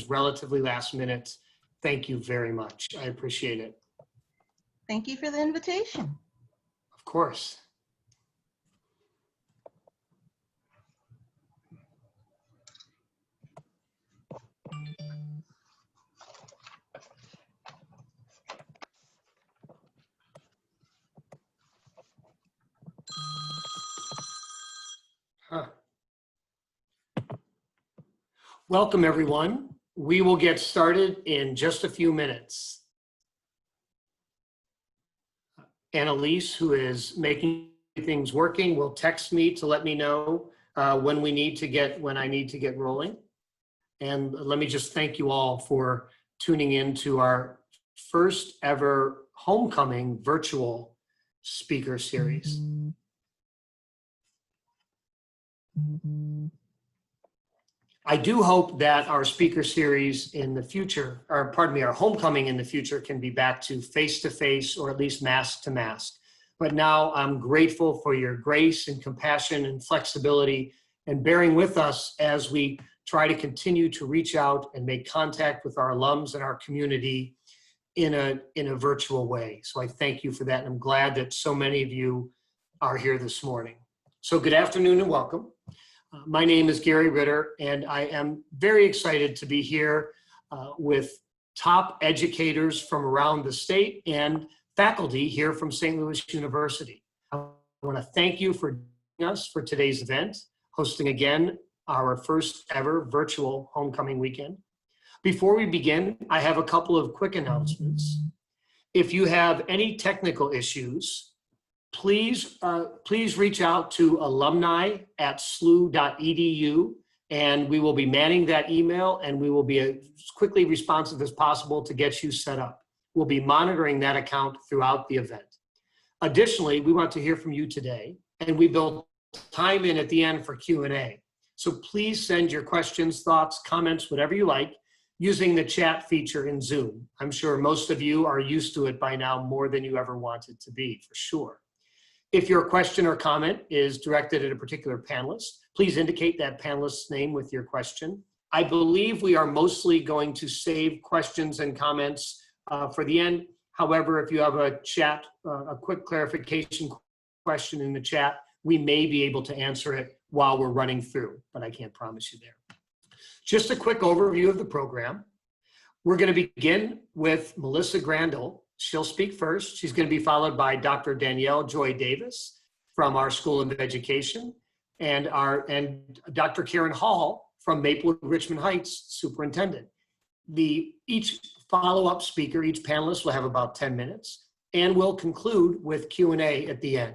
relatively last minute. Thank you very much. I appreciate it. Thank you for the invitation. Of course. Welcome, everyone. We will get started in just a few minutes. Annalise, who is making things working, will text me to let me know when I need to get rolling. And let me just thank you all for tuning in to our first ever homecoming virtual speaker series. I do hope that our speaker series in the future, or pardon me, our homecoming in the future can be back to face-to-face or at least mask-to-mask. But now I'm grateful for your grace and compassion and flexibility and bearing with us as we try to continue to reach out and make contact with our alums and our community in a virtual way. So I thank you for that, and I'm glad that so many of you are here this morning. So good afternoon and welcome. My name is Gary Ritter, and I am very excited to be here with top educators from around the state and faculty here from St. Louis University. I want to thank you for joining us for today's event, hosting again our first ever virtual homecoming weekend. Before we begin, I have a couple of quick announcements. If you have any technical issues, please reach out to alumni@slu.edu, and we will be manning that email, and we will be as quickly responsive as possible to get you set up. We'll be monitoring that account throughout the event. Additionally, we want to hear from you today, and we built time in at the end for Q&A. So please send your questions, thoughts, comments, whatever you like, using the chat feature in Zoom. I'm sure most of you are used to it by now more than you ever wanted to be, for sure. If your question or comment is directed at a particular panelist, please indicate that panelist's name with your question. I believe we are mostly going to save questions and comments for the end. However, if you have a quick clarification question in the chat, we may be able to answer it while we're running through, but I can't promise you there. Just a quick overview of the program. We're going to begin with Melissa Grandel. She'll speak first. She's going to be followed by Dr. Danielle Joy Davis from our School of Education and Dr. Karen Hall from Maplewood Richmond Heights Superintendent. Each follow-up speaker, each panelist will have about 10 minutes, and we'll conclude with Q&A at the end.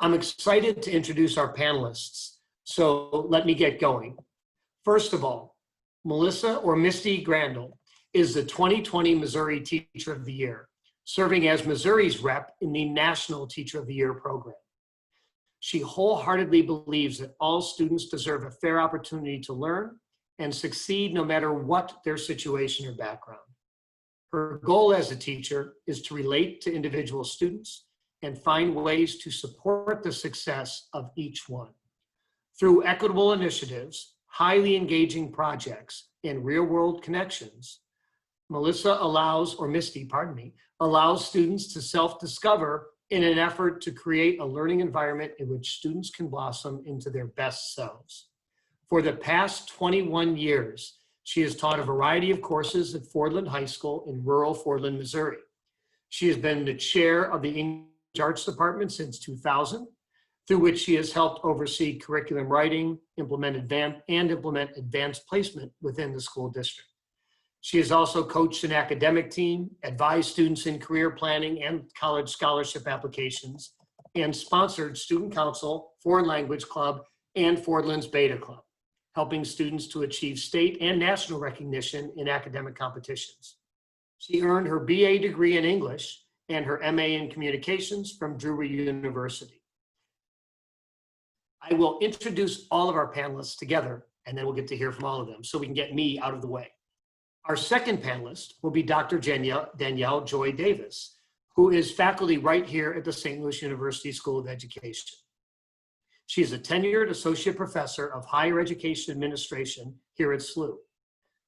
I'm excited to introduce our panelists, so let me get going. First of all, Melissa or Misty Grandel is the 2020 Missouri Teacher of the Year, serving as Missouri's rep in the National Teacher of the Year program. She wholeheartedly believes that all students deserve a fair opportunity to learn and succeed no matter what their situation or background. Her goal as a teacher is to relate to individual students and find ways to support the success of each one. Through equitable initiatives, highly engaging projects, and real-world connections, Misty, allows students to self-discover in an effort to create a learning environment in which students can blossom into their best selves. For the past 21 years, she has taught a variety of courses at Fordland High School in rural Fordland, Missouri. She has been the chair of the English Arts Department since 2000, through which she has helped oversee curriculum writing, implement advanced placement within the school district. She has also coached an academic team, advised students in career planning and college scholarship applications, and sponsored Student Council, Foreign Language Club, and Fordland's Beta Club, helping students to achieve state and national recognition in academic competitions. She earned her BA degree in English and her MA in Communications from Drury University. I will introduce all of our panelists together, and then we'll get to hear from all of them so we can get me out of the way. Our second panelist will be Dr. Danielle Joy Davis, who is faculty right here at the St. Louis University School of Education. She is a tenured associate professor of higher education administration here at SLU.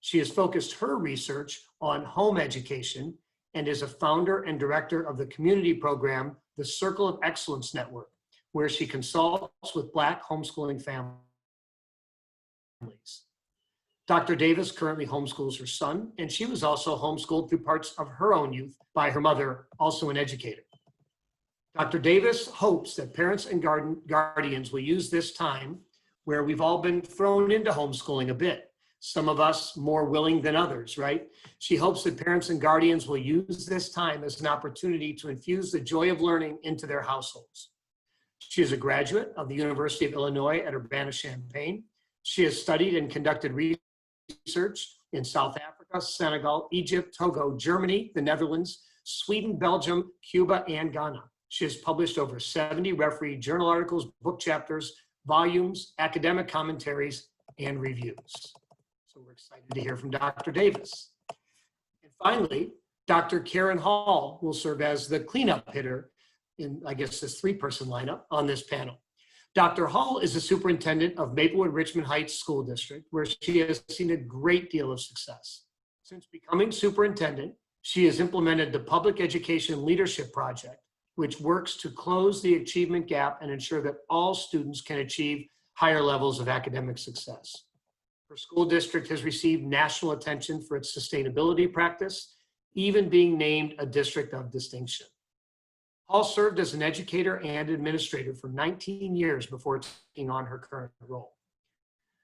She has focused her research on home education and is a founder and director of the community program, the Circle of Excellence Network, where she consults with Black homeschooling families. Dr. Davis currently homeschools her son, and she was also homeschooled through parts of her own youth by her mother, also an educator. Dr. Davis hopes that parents and guardians will use this time where we've all been thrown into homeschooling a bit, some of us more willing than others, right? She hopes that parents and guardians will use this time as an opportunity to infuse the joy of learning into their households. She is a graduate of the University of Illinois at Urbana-Champaign. She has studied and conducted research in South Africa, Senegal, Egypt, Togo, Germany, the Netherlands, Sweden, Belgium, Cuba, and Ghana. She has published over 70 refereed journal articles, book chapters, volumes, academic commentaries, and reviews. So we're excited to hear from Dr. Davis. And finally, Dr. Karen Hall will serve as the cleanup hitter in, I guess, this three-person lineup on this panel. Dr. Hall is the superintendent of Maplewood Richmond Heights School District, where she has seen a great deal of success. Since becoming superintendent, she has implemented the Public Education Leadership Project, which works to close the achievement gap and ensure that all students can achieve higher levels of academic success. Her school district has received national attention for its sustainability practice, even being named a district of distinction. Hall served as an educator and administrator for 19 years before taking on her current role.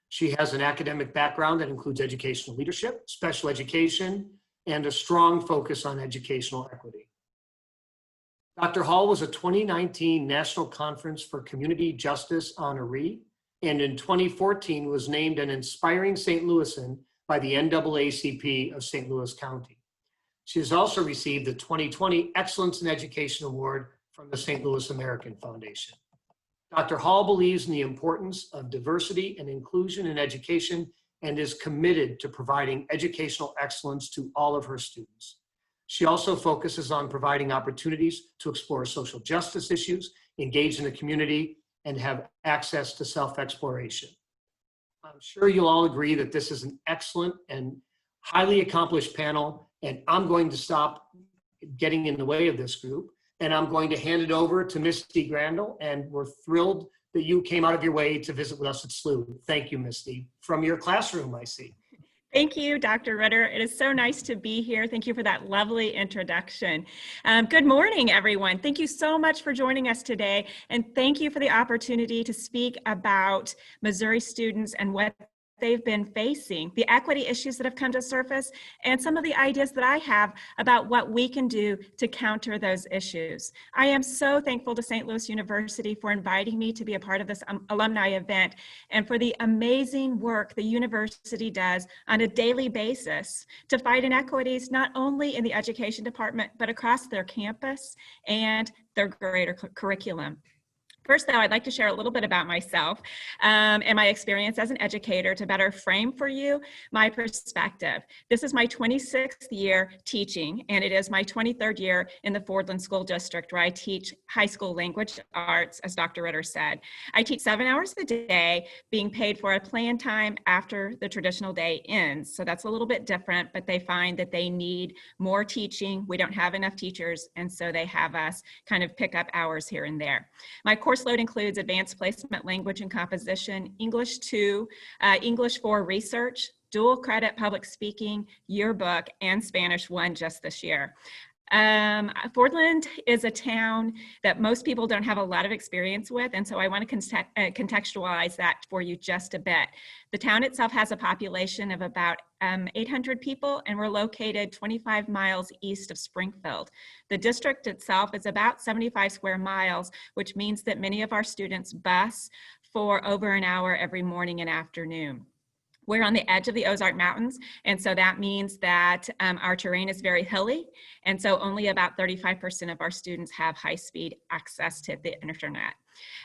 She has an academic background that includes educational leadership, special education, and a strong focus on educational equity. Dr. Hall was a 2019 National Conference for Community Justice honoree, and in 2014 was named an Inspiring St. Louisan by the NAACP of St. Louis County. She has also received the 2020 Excellence in Education Award from the St. Louis American Foundation. Dr. Hall believes in the importance of diversity and inclusion in education and is committed to providing educational excellence to all of her students. She also focuses on providing opportunities to explore social justice issues, engage in the community, and have access to self-exploration. I'm sure you'll all agree that this is an excellent and highly accomplished panel, and I'm going to stop getting in the way of this group, and I'm going to hand it over to Misty Grandel, and we're thrilled that you came out of your way to visit with us at SLU. Thank you, Misty. From your classroom, I see. Thank you, Dr. Ritter. It is so nice to be here. Thank you for that lovely introduction. Good morning, everyone. Thank you so much for joining us today, and thank you for the opportunity to speak about Missouri students and what they've been facing, the equity issues that have come to surface, and some of the ideas that I have about what we can do to counter those issues. I am so thankful to St. Louis University for inviting me to be a part of this alumni event and for the amazing work the university does on a daily basis to fight inequities, not only in the education department, but across their campus and their greater curriculum. First, though, I'd like to share a little bit about myself and my experience as an educator to better frame for you my perspective. This is my 26th year teaching, and it is my 23rd year in the Fordland School District, where I teach high school language arts, as Dr. Ritter said. I teach 7 hours a day, being paid for a planned time after the traditional day ends. So that's a little bit different, but they find that they need more teaching. We don't have enough teachers, and so they have us kind of pick up hours here and there. My course load includes advanced placement language and composition, English 2, English 4 research, dual credit public speaking, yearbook, and Spanish 1 just this year. Fordland is a town that most people don't have a lot of experience with, and so I want to contextualize that for you just a bit. The town itself has a population of about 800 people, and we're located 25 miles east of Springfield. The district itself is about 75 square miles, which means that many of our students bus for over an hour every morning and afternoon. We're on the edge of the Ozark Mountains, and so that means that our terrain is very hilly, and so only about 35% of our students have high-speed access to the internet.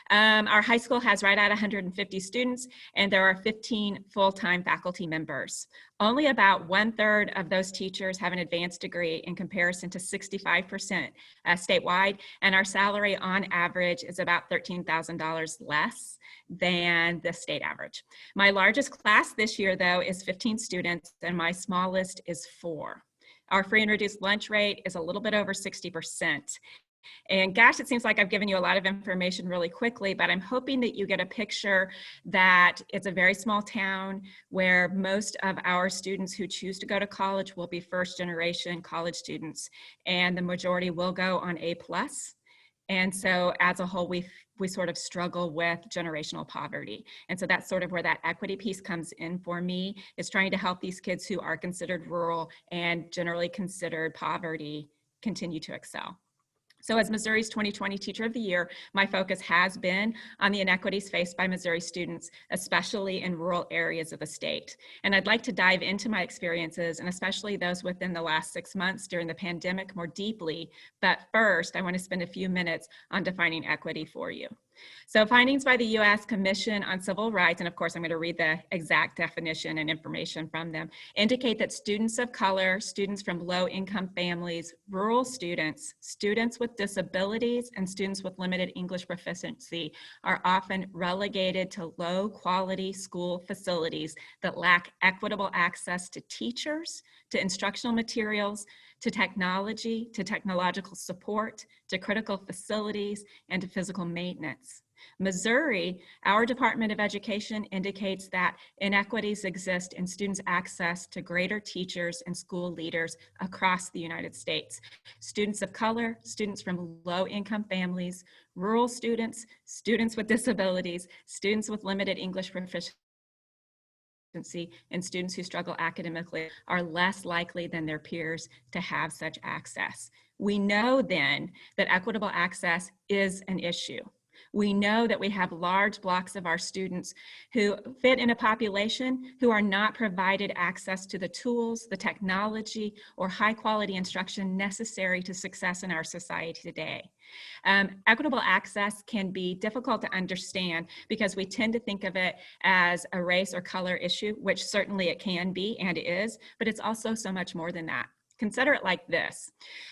Our high school has right at 150 students, and there are 15 full-time faculty members. Only about 1/3 of those teachers have an advanced degree in comparison to 65% statewide, and our salary on average is about $13,000 less than the state average. My largest class this year, though, is 15 students, and my smallest is 4. Our free and reduced lunch rate is a little bit over 60%. And gosh, it seems like I've given you a lot of information really quickly, but I'm hoping that you get a picture that it's a very small town where most of our students who choose to go to college will be first generation college students, and the majority will go on A+. And so as a whole, we sort of struggle with generational poverty. And so that's sort of where that equity piece comes in for me, is trying to help these kids who are considered rural and generally considered poverty continue to excel. So as Missouri's 2020 Teacher of the Year, my focus has been on the inequities faced by Missouri students, especially in rural areas of the state. And I'd like to dive into my experiences, and especially those within the last 6 months during the pandemic, more deeply. But first, I want to spend a few minutes on defining equity for you. So findings by the U.S. Commission on Civil Rights, and of course I'm going to read the exact definition and information from them, indicate that students of color, students from low-income families, rural students, students with disabilities, and students with limited English proficiency are often relegated to low-quality school facilities that lack equitable access to teachers, to instructional materials, to technology, to technological support, to critical facilities, and to physical maintenance. Missouri, our Department of Education indicates that inequities exist in students' access to greater teachers and school leaders across the United States. Students of color, students from low-income families, rural students, students with disabilities, students with limited English proficiency, and students who struggle academically are less likely than their peers to have such access. We know then that equitable access is an issue. We know that we have large blocks of our students who fit in a population who are not provided access to the tools, the technology, or high quality instruction necessary to success in our society today. Equitable access can be difficult to understand because we tend to think of it as a race or color issue, which certainly it can be and is, but it's also so much more than that. Consider it like this.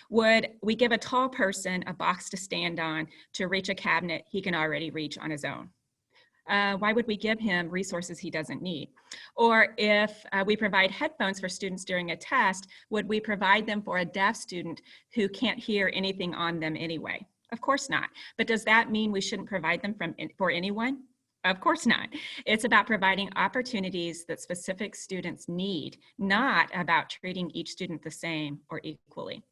Would we give a tall person a box to stand on to reach a cabinet he can already reach on his own? Why would we give him resources he doesn't need? Or if we provide headphones for students during a test, would we provide them for a deaf student who can't hear anything on them anyway? Of course not. But does that mean we shouldn't provide them for anyone? Of course not. It's about providing opportunities that specific students need, not about treating each student the same or equally.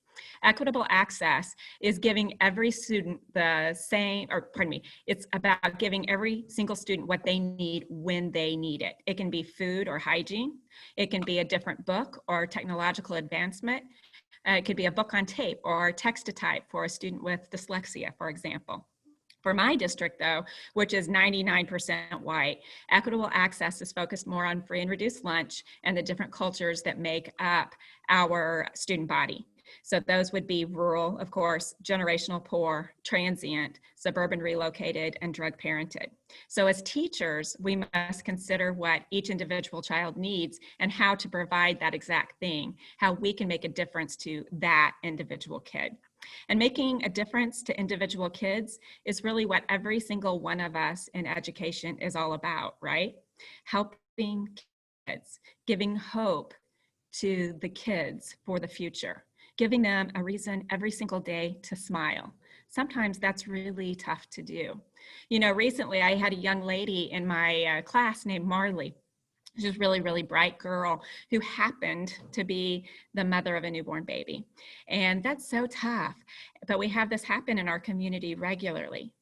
Equitable access is giving every student the same, or pardon me, it's about giving every single student what they need when they need it. It can be food or hygiene. It can be a different book or technological advancement. It could be a book on tape or text to type for a student with dyslexia, for example. For my district, though, which is 99% white, equitable access is focused more on free and reduced lunch and the different cultures that make up our student body. So those would be rural, of course, generational poor, transient, suburban relocated, and drug parented. So as teachers, we must consider what each individual child needs and how to provide that exact thing, how we can make a difference to that individual kid. And making a difference to individual kids is really what every single one of us in education is all about, right? Helping kids, giving hope to the kids for the future, giving them a reason every single day to smile. Sometimes that's really tough to do. You know, recently I had a young lady in my class named Marley. She's a really, really bright girl who happened to be the mother of a newborn baby. And that's so tough, but we have this happen in our community regularly.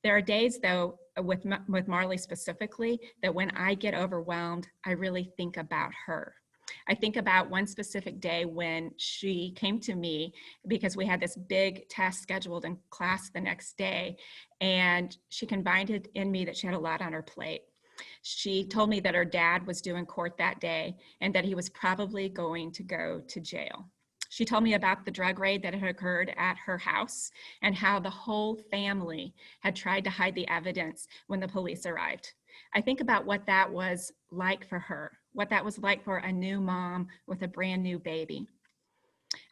There are days, though, with Marley specifically, that when I get overwhelmed, I really think about her. I think about one specific day when she came to me because we had this big test scheduled in class the next day, and she confided in me that she had a lot on her plate. She told me that her dad was due in court that day and that he was probably going to go to jail. She told me about the drug raid that had occurred at her house and how the whole family had tried to hide the evidence when the police arrived. I think about what that was like for her, what that was like for a new mom with a brand new baby.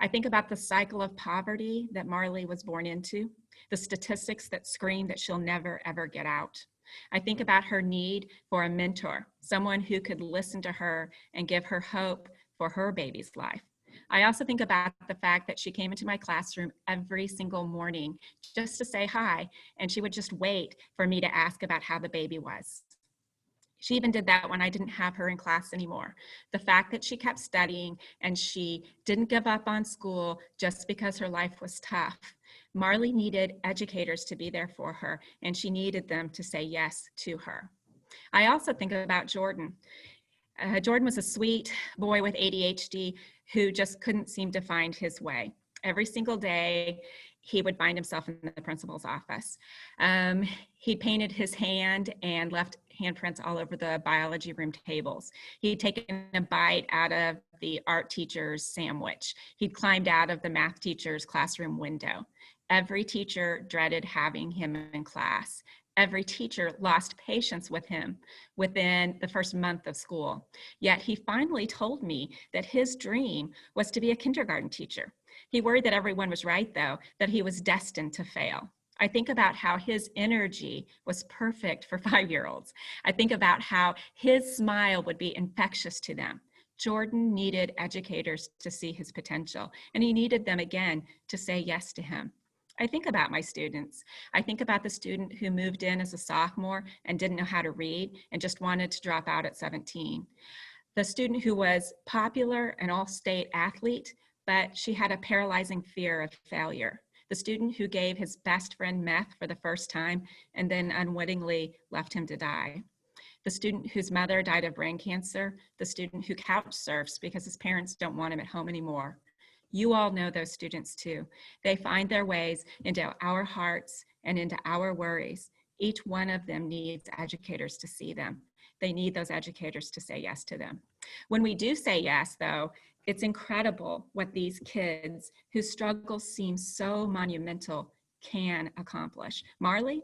I think about the cycle of poverty that Marley was born into, the statistics that scream that she'll never, ever get out. I think about her need for a mentor, someone who could listen to her and give her hope for her baby's life. I also think about the fact that she came into my classroom every single morning just to say hi, and she would just wait for me to ask about how the baby was. She even did that when I didn't have her in class anymore. The fact that she kept studying and she didn't give up on school just because her life was tough. Marley needed educators to be there for her, and she needed them to say yes to her. I also think about Jordan. Jordan was a sweet boy with ADHD who just couldn't seem to find his way. Every single day, he would find himself in the principal's office. He painted his hand and left handprints all over the biology room tables. He'd taken a bite out of the art teacher's sandwich. He'd climbed out of the math teacher's classroom window. Every teacher dreaded having him in class. Every teacher lost patience with him within the first month of school. Yet he finally told me that his dream was to be a kindergarten teacher. He worried that everyone was right, though, that he was destined to fail. I think about how his energy was perfect for 5-year-olds. I think about how his smile would be infectious to them. Jordan needed educators to see his potential, and he needed them again to say yes to him. I think about my students. I think about the student who moved in as a sophomore and didn't know how to read and just wanted to drop out at 17. The student who was popular, an all-state athlete, but she had a paralyzing fear of failure. The student who gave his best friend meth for the first time and then unwittingly left him to die. The student whose mother died of brain cancer. The student who couch surfs because his parents don't want him at home anymore. You all know those students too. They find their ways into our hearts and into our worries. Each one of them needs educators to see them. They need those educators to say yes to them. When we do say yes, though, it's incredible what these kids whose struggles seem so monumental can accomplish. Marley?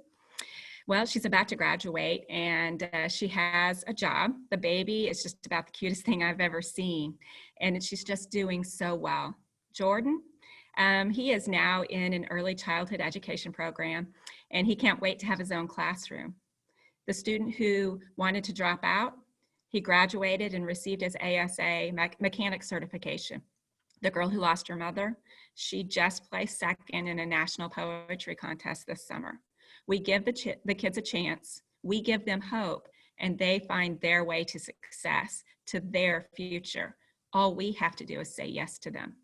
Well, she's about to graduate and she has a job. The baby is just about the cutest thing I've ever seen, and she's just doing so well. Jordan, he is now in an early childhood education program, and he can't wait to have his own classroom. The student who wanted to drop out, he graduated and received his ASA mechanic certification. The girl who lost her mother, she just placed second in a national poetry contest this summer. We give the kids a chance, we give them hope, and they find their way to success, to their future. All we have to do is say yes to them.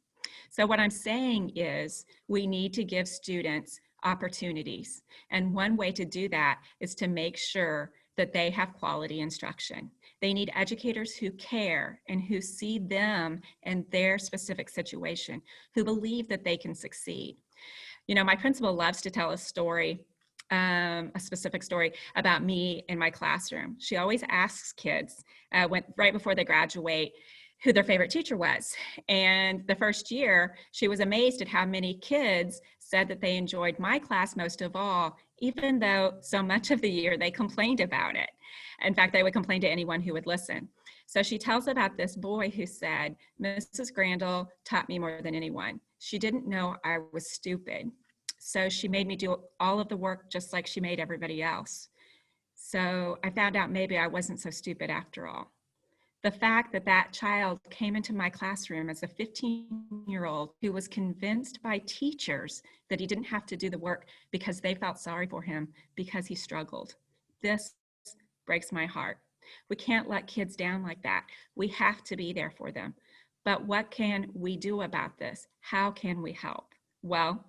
So what I'm saying is we need to give students opportunities. And one way to do that is to make sure that they have quality instruction. They need educators who care and who see them and their specific situation, who believe that they can succeed. You know, my principal loves to tell a story, a specific story about me in my classroom. She always asks kids right before they graduate who their favorite teacher was. And the first year, she was amazed at how many kids said that they enjoyed my class most of all, even though so much of the year they complained about it. In fact, they would complain to anyone who would listen. So she tells about this boy who said, Mrs. Grandel taught me more than anyone. She didn't know I was stupid. So she made me do all of the work just like she made everybody else. So I found out maybe I wasn't so stupid after all. The fact that that child came into my classroom as a 15-year-old who was convinced by teachers that he didn't have to do the work because they felt sorry for him because he struggled. This breaks my heart. We can't let kids down like that. We have to be there for them. But what can we do about this? How can we help? Well,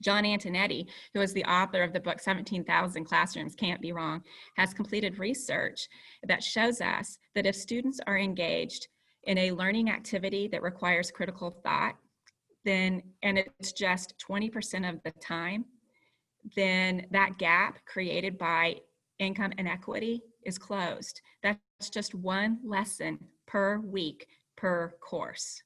John Antonetti, who is the author of the book 17,000 Classrooms Can't Be Wrong, has completed research that shows us that if students are engaged in a learning activity that requires critical thought, then, and it's just 20% of the time, then that gap created by income inequity is closed. That's just one lesson per week per course.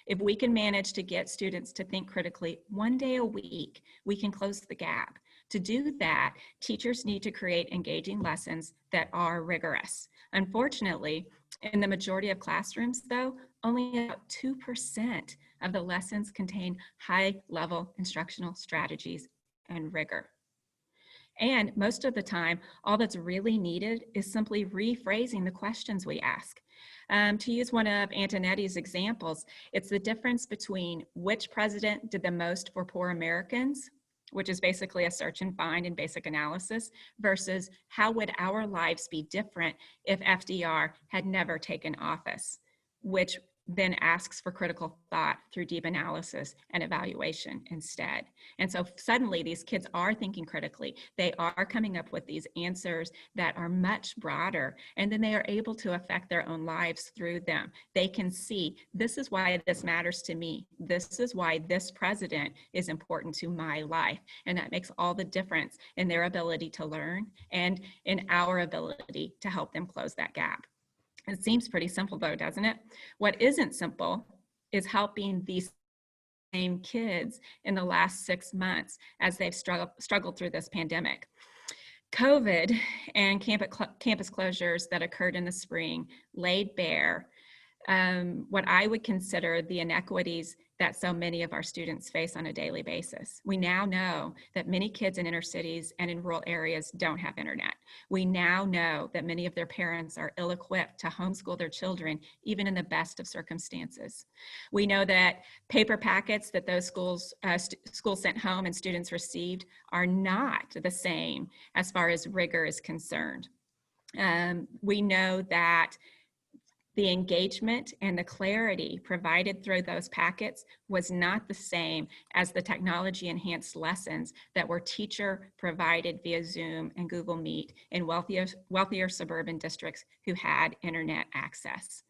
If we can manage to get students to think critically 1 day a week, we can close the gap. To do that, teachers need to create engaging lessons that are rigorous. Unfortunately, in the majority of classrooms, though, only about 2% of the lessons contain high-level instructional strategies and rigor. And most of the time, all that's really needed is simply rephrasing the questions we ask. To use one of Antonetti's examples, it's the difference between which president did the most for poor Americans, which is basically a search and find and basic analysis, versus how would our lives be different if FDR had never taken office, which then asks for critical thought through deep analysis and evaluation instead. And so suddenly these kids are thinking critically. They are coming up with these answers that are much broader, and then they are able to affect their own lives through them. They can see, this is why this matters to me. This is why this president is important to my life. And that makes all the difference in their ability to learn and in our ability to help them close that gap. It seems pretty simple though, doesn't it? What isn't simple is helping these same kids in the last 6 months as they've struggled through this pandemic. COVID and campus closures that occurred in the spring laid bare what I would consider the inequities that so many of our students face on a daily basis. We now know that many kids in inner cities and in rural areas don't have internet. We now know that many of their parents are ill-equipped to homeschool their children, even in the best of circumstances. We know that paper packets that those schools sent home and students received are not the same as far as rigor is concerned. We know that the engagement and the clarity provided through those packets was not the same as the technology-enhanced lessons that were teacher provided via Zoom and Google Meet in wealthier suburban districts who had internet access.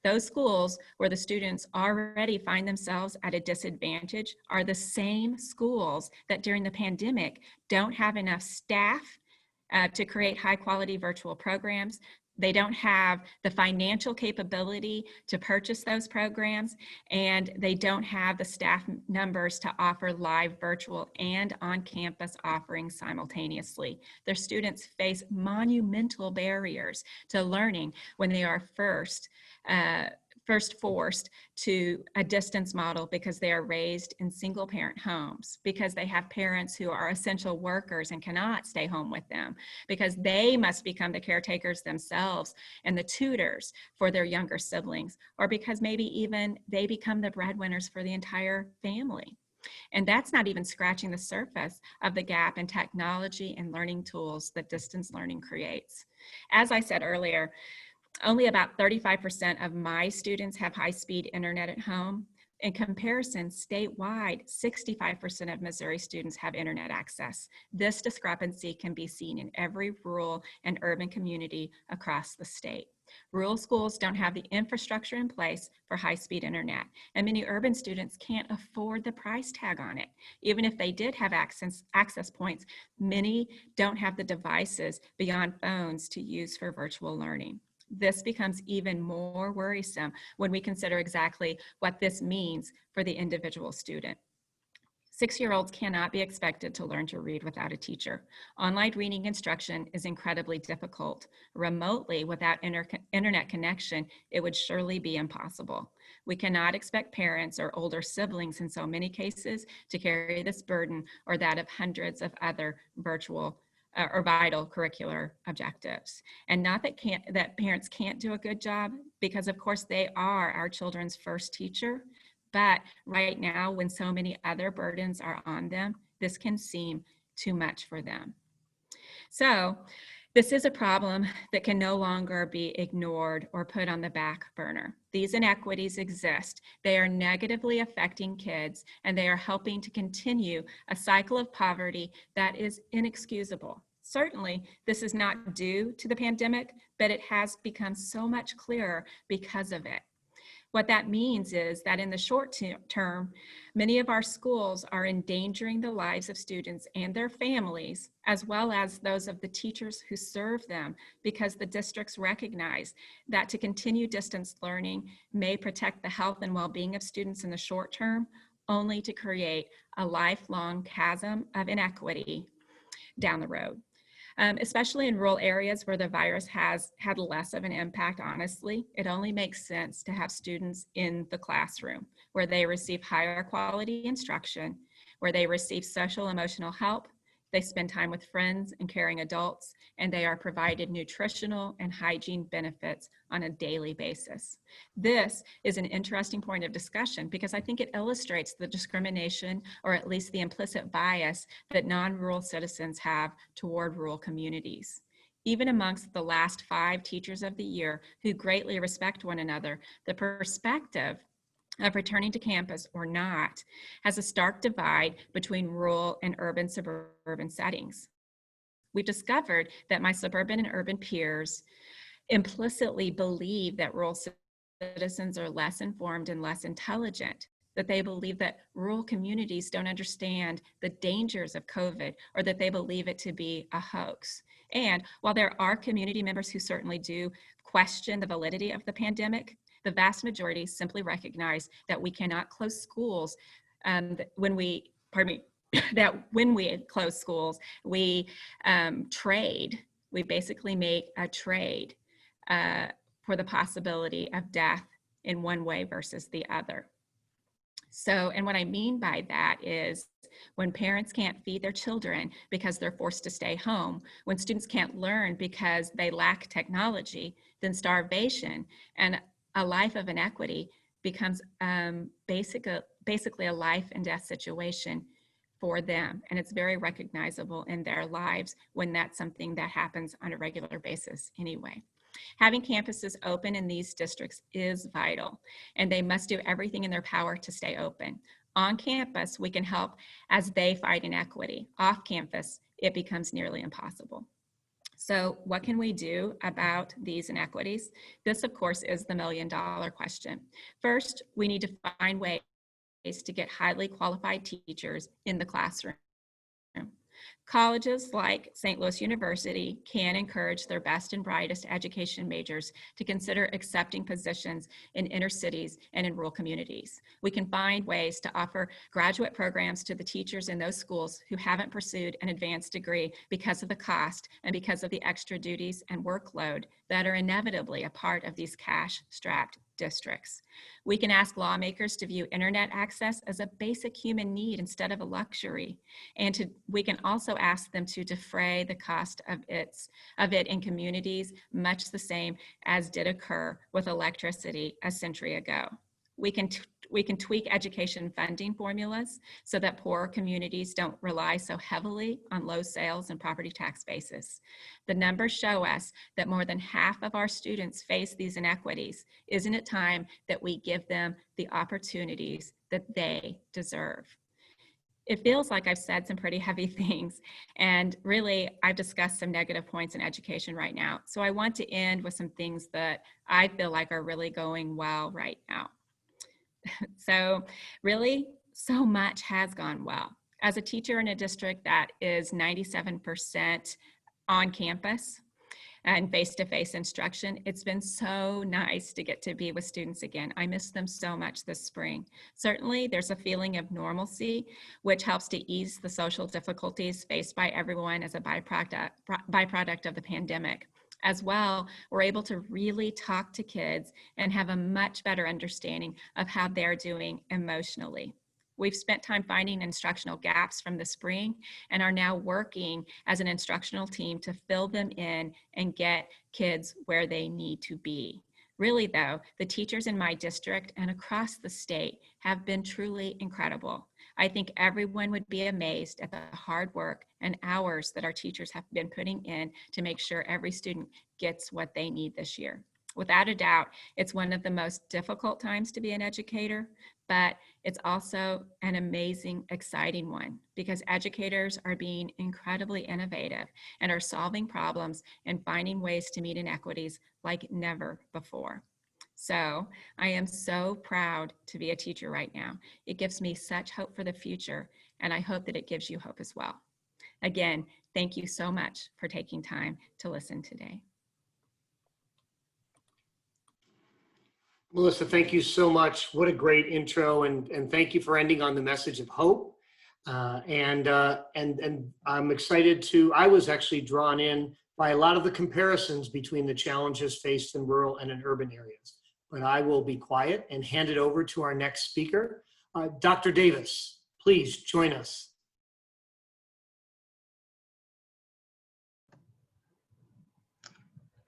Those schools where the students already find themselves at a disadvantage are the same schools that during the pandemic don't have enough staff to create high-quality virtual programs. They don't have the financial capability to purchase those programs, and they don't have the staff numbers to offer live virtual and on-campus offerings simultaneously. Their students face monumental barriers to learning when they are first forced to a distance model because they are raised in single parent homes, because they have parents who are essential workers and cannot stay home with them, because they must become the caretakers themselves and the tutors for their younger siblings, or because maybe even they become the breadwinners for the entire family. And that's not even scratching the surface of the gap in technology and learning tools that distance learning creates. As I said earlier, only about 35% of my students have high-speed internet at home. In comparison, statewide, 65% of Missouri students have internet access. This discrepancy can be seen in every rural and urban community across the state. Rural schools don't have the infrastructure in place for high-speed internet, and many urban students can't afford the price tag on it. Even if they did have access points, many don't have the devices beyond phones to use for virtual learning. This becomes even more worrisome when we consider exactly what this means for the individual student. 6-year-olds cannot be expected to learn to read without a teacher. Online reading instruction is incredibly difficult. Remotely, without internet connection, it would surely be impossible. We cannot expect parents or older siblings in so many cases to carry this burden or that of hundreds of other virtual or vital curricular objectives. And not that parents can't do a good job, because of course they are our children's first teacher, but right now when so many other burdens are on them, this can seem too much for them. So this is a problem that can no longer be ignored or put on the back burner. These inequities exist. They are negatively affecting kids, and they are helping to continue a cycle of poverty that is inexcusable. Certainly, this is not due to the pandemic, but it has become so much clearer because of it. What that means is that in the short term, many of our schools are endangering the lives of students and their families, as well as those of the teachers who serve them, because the districts recognize that to continue distance learning may protect the health and well-being of students in the short term, only to create a lifelong chasm of inequity down the road. Especially in rural areas where the virus has had less of an impact, honestly, it only makes sense to have students in the classroom where they receive higher quality instruction, where they receive social emotional help, they spend time with friends and caring adults, and they are provided nutritional and hygiene benefits on a daily basis. This is an interesting point of discussion because I think it illustrates the discrimination, or at least the implicit bias, that non-rural citizens have toward rural communities. Even amongst the last 5 teachers of the year who greatly respect one another, the perspective of returning to campus or not has a stark divide between rural and urban suburban settings. We've discovered that my suburban and urban peers implicitly believe that rural citizens are less informed and less intelligent, that they believe that rural communities don't understand the dangers of COVID, or that they believe it to be a hoax. And while there are community members who certainly do question the validity of the pandemic, the vast majority simply recognize that we cannot close schools that when we close schools, we trade. We basically make a trade for the possibility of death in one way versus the other. So, and what I mean by that is when parents can't feed their children because they're forced to stay home, when students can't learn because they lack technology, then starvation and a life of inequity becomes basically a life and death situation for them. And it's very recognizable in their lives when that's something that happens on a regular basis anyway. Having campuses open in these districts is vital, and they must do everything in their power to stay open. On campus, we can help as they fight inequity. Off campus, it becomes nearly impossible. So what can we do about these inequities? This, of course, is the million-dollar question. First, we need to find ways to get highly qualified teachers in the classroom. Colleges like St. Louis University can encourage their best and brightest education majors to consider accepting positions in inner cities and in rural communities. We can find ways to offer graduate programs to the teachers in those schools who haven't pursued an advanced degree because of the cost and because of the extra duties and workload that are inevitably a part of these cash-strapped districts. We can ask lawmakers to view internet access as a basic human need instead of a luxury. And we can also ask them to defray the cost of it in communities much the same as did occur with electricity a century ago. We can tweak education funding formulas so that poorer communities don't rely so heavily on low sales and property tax bases. The numbers show us that more than half of our students face these inequities. Isn't it time that we give them the opportunities that they deserve? It feels like I've said some pretty heavy things, and really I've discussed some negative points in education right now. So I want to end with some things that I feel like are really going well right now. So really, so much has gone well. As a teacher in a district that is 97% on campus and face-to-face instruction, it's been so nice to get to be with students again. I miss them so much this spring. Certainly, there's a feeling of normalcy, which helps to ease the social difficulties faced by everyone as a byproduct of the pandemic. As well, we're able to really talk to kids and have a much better understanding of how they're doing emotionally. We've spent time finding instructional gaps from the spring and are now working as an instructional team to fill them in and get kids where they need to be. Really though, the teachers in my district and across the state have been truly incredible. I think everyone would be amazed at the hard work and hours that our teachers have been putting in to make sure every student gets what they need this year. Without a doubt, it's one of the most difficult times to be an educator, but it's also an amazing, exciting one because educators are being incredibly innovative and are solving problems and finding ways to meet inequities like never before. So I am so proud to be a teacher right now. It gives me such hope for the future, and I hope that it gives you hope as well. Again, thank you so much for taking time to listen today. Melissa, thank you so much. What a great intro, and thank you for ending on the message of hope. And I'm excited I was actually drawn in by a lot of the comparisons between the challenges faced in rural and in urban areas. But I will be quiet and hand it over to our next speaker. Dr. Davis, please join us.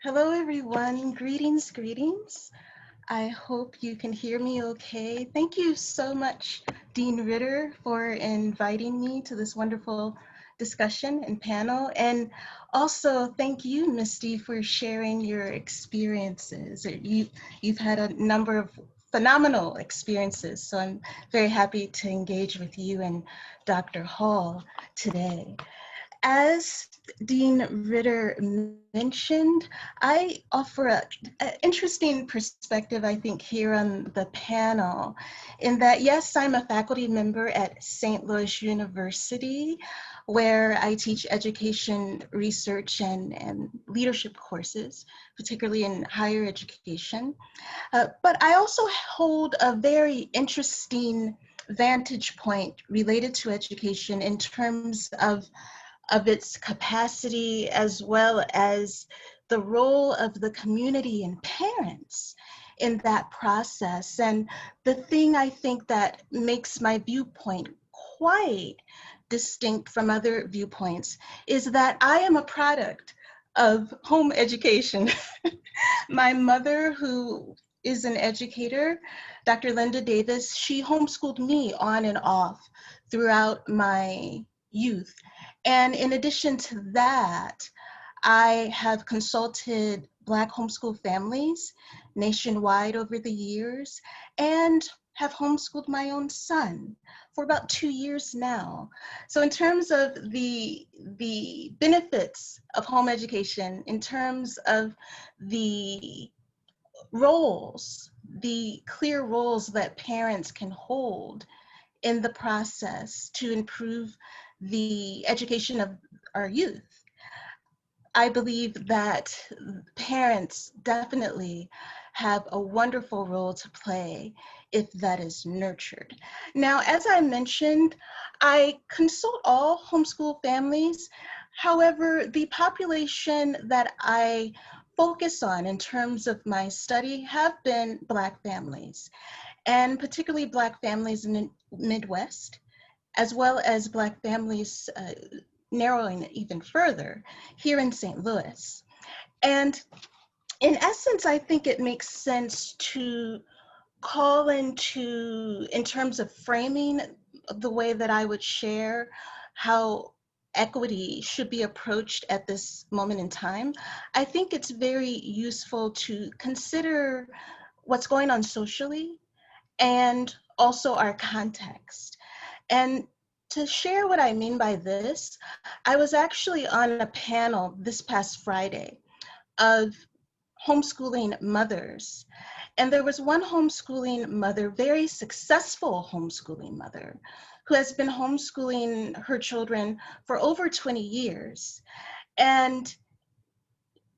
Hello, everyone. Greetings, greetings. I hope you can hear me okay. Thank you so much, Dean Ritter, for inviting me to this wonderful discussion and panel. And also thank you, Misty, for sharing your experiences. You've had a number of phenomenal experiences, so I'm very happy to engage with you and Dr. Hall today. As Dean Ritter mentioned, I offer an interesting perspective, I think, here on the panel, in that, yes, I'm a faculty member at St. Louis University, where I teach education, research, and leadership courses, particularly in higher education. But I also hold a very interesting vantage point related to education in terms of its capacity, as well as the role of the community and parents in that process. And the thing I think that makes my viewpoint quite distinct from other viewpoints is that I am a product of home education. My mother, who is an educator, Dr. Linda Davis, she homeschooled me on and off throughout my youth. And in addition to that, I have consulted Black homeschool families nationwide over the years and have homeschooled my own son for about 2 years now. So in terms of the benefits of home education, in terms of the roles, the clear roles that parents can hold in the process to improve the education of our youth, I believe that parents definitely have a wonderful role to play if that is nurtured. Now, as I mentioned, I consult all homeschool families. However, the population that I focus on in terms of my study have been Black families, and particularly Black families in the Midwest, as well as Black families narrowing it even further here in St. Louis. And in essence, I think it makes sense to call into, in terms of framing the way that I would share how equity should be approached at this moment in time, I think it's very useful to consider what's going on socially and also our context. And to share what I mean by this, I was actually on a panel this past Friday of homeschooling mothers. And there was one homeschooling mother, very successful homeschooling mother, who has been homeschooling her children for over 20 years. And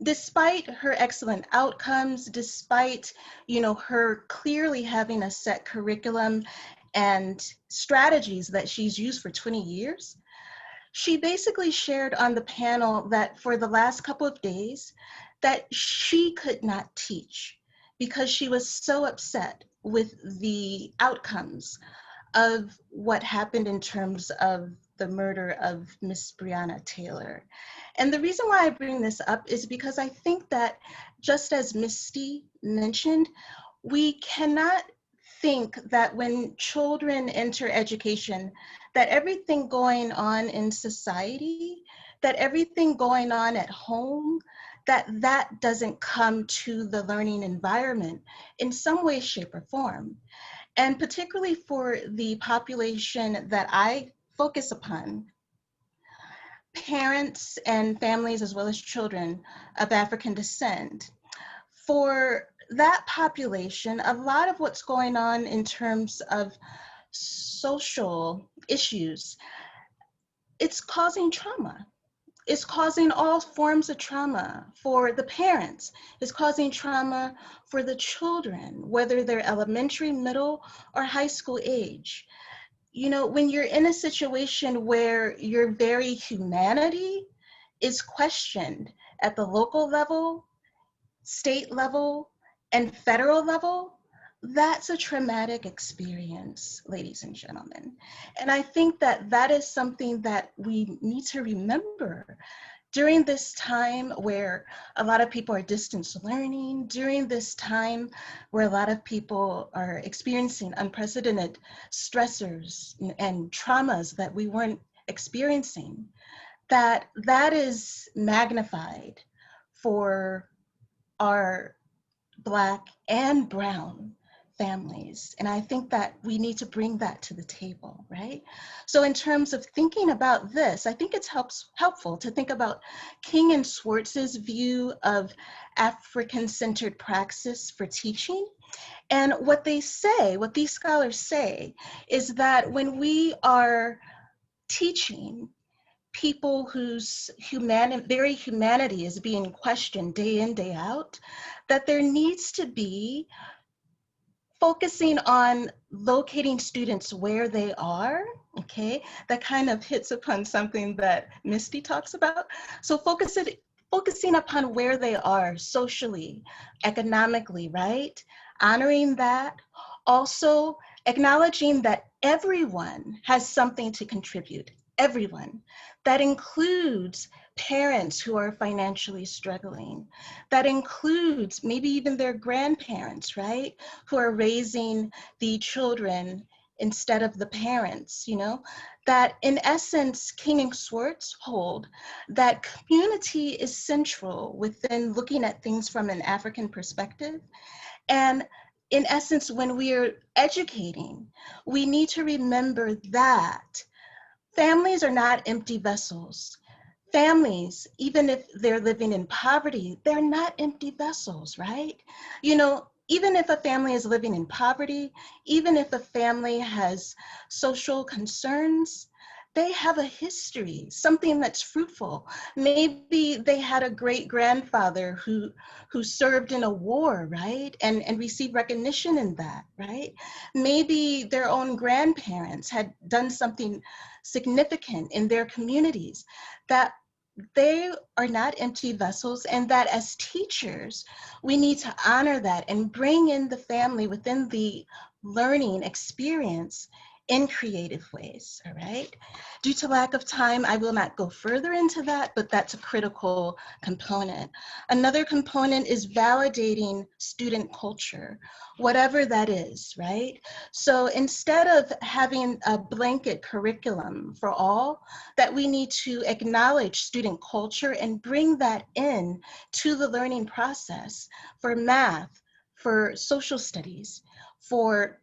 despite her excellent outcomes, despite, her clearly having a set curriculum and strategies that she's used for 20 years, she basically shared on the panel that for the last couple of days that she could not teach because she was so upset with the outcomes of what happened in terms of the murder of Miss Breonna Taylor. And the reason why I bring this up is because I think that, just as Misty mentioned, we cannot think that when children enter education, that everything going on in society, that everything going on at home, that doesn't come to the learning environment in some way, shape, or form. And particularly for the population that I focus upon, parents and families as well as children of African descent, for that population, a lot of what's going on in terms of social issues, it's causing trauma. It's causing all forms of trauma for the parents. It's causing trauma for the children, whether they're elementary, middle, or high school age. You know, when you're in a situation where your very humanity is questioned at the local level, state level, and federal level, that's a traumatic experience, ladies and gentlemen. And I think that that is something that we need to remember during this time where a lot of people are distance learning, during this time where a lot of people are experiencing unprecedented stressors and traumas that we weren't experiencing, that is magnified for our Black and Brown families. And I think that we need to bring that to the table, right? So in terms of thinking about this, I think it's helpful to think about King and Swartz's view of African-centered praxis for teaching. And what they say, what these scholars say, is that when we are teaching people whose very humanity is being questioned day in, day out, that there needs to be focusing on locating students where they are, okay? That kind of hits upon something that Misty talks about. So focusing upon where they are socially, economically, right? Honoring that. Also acknowledging that everyone has something to contribute, everyone. That includes parents who are financially struggling. That includes maybe even their grandparents, right? Who are raising the children instead of the parents, you know? That in essence, King and Swartz hold that community is central within looking at things from an African perspective. And in essence, when we are educating, we need to remember that families are not empty vessels. Families, even if they're living in poverty, they're not empty vessels, right? You know, even if a family is living in poverty, even if a family has social concerns, they have a history, something that's fruitful. Maybe they had a great grandfather who served in a war, right? And received recognition in that, right? Maybe their own grandparents had done something significant in their communities, that they are not empty vessels, and that as teachers, we need to honor that and bring in the family within the learning experience in creative ways, all right? Due to lack of time, I will not go further into that, but that's a critical component. Another component is validating student culture, whatever that is, right? So instead of having a blanket curriculum for all, that we need to acknowledge student culture and bring that in to the learning process for math, for social studies, for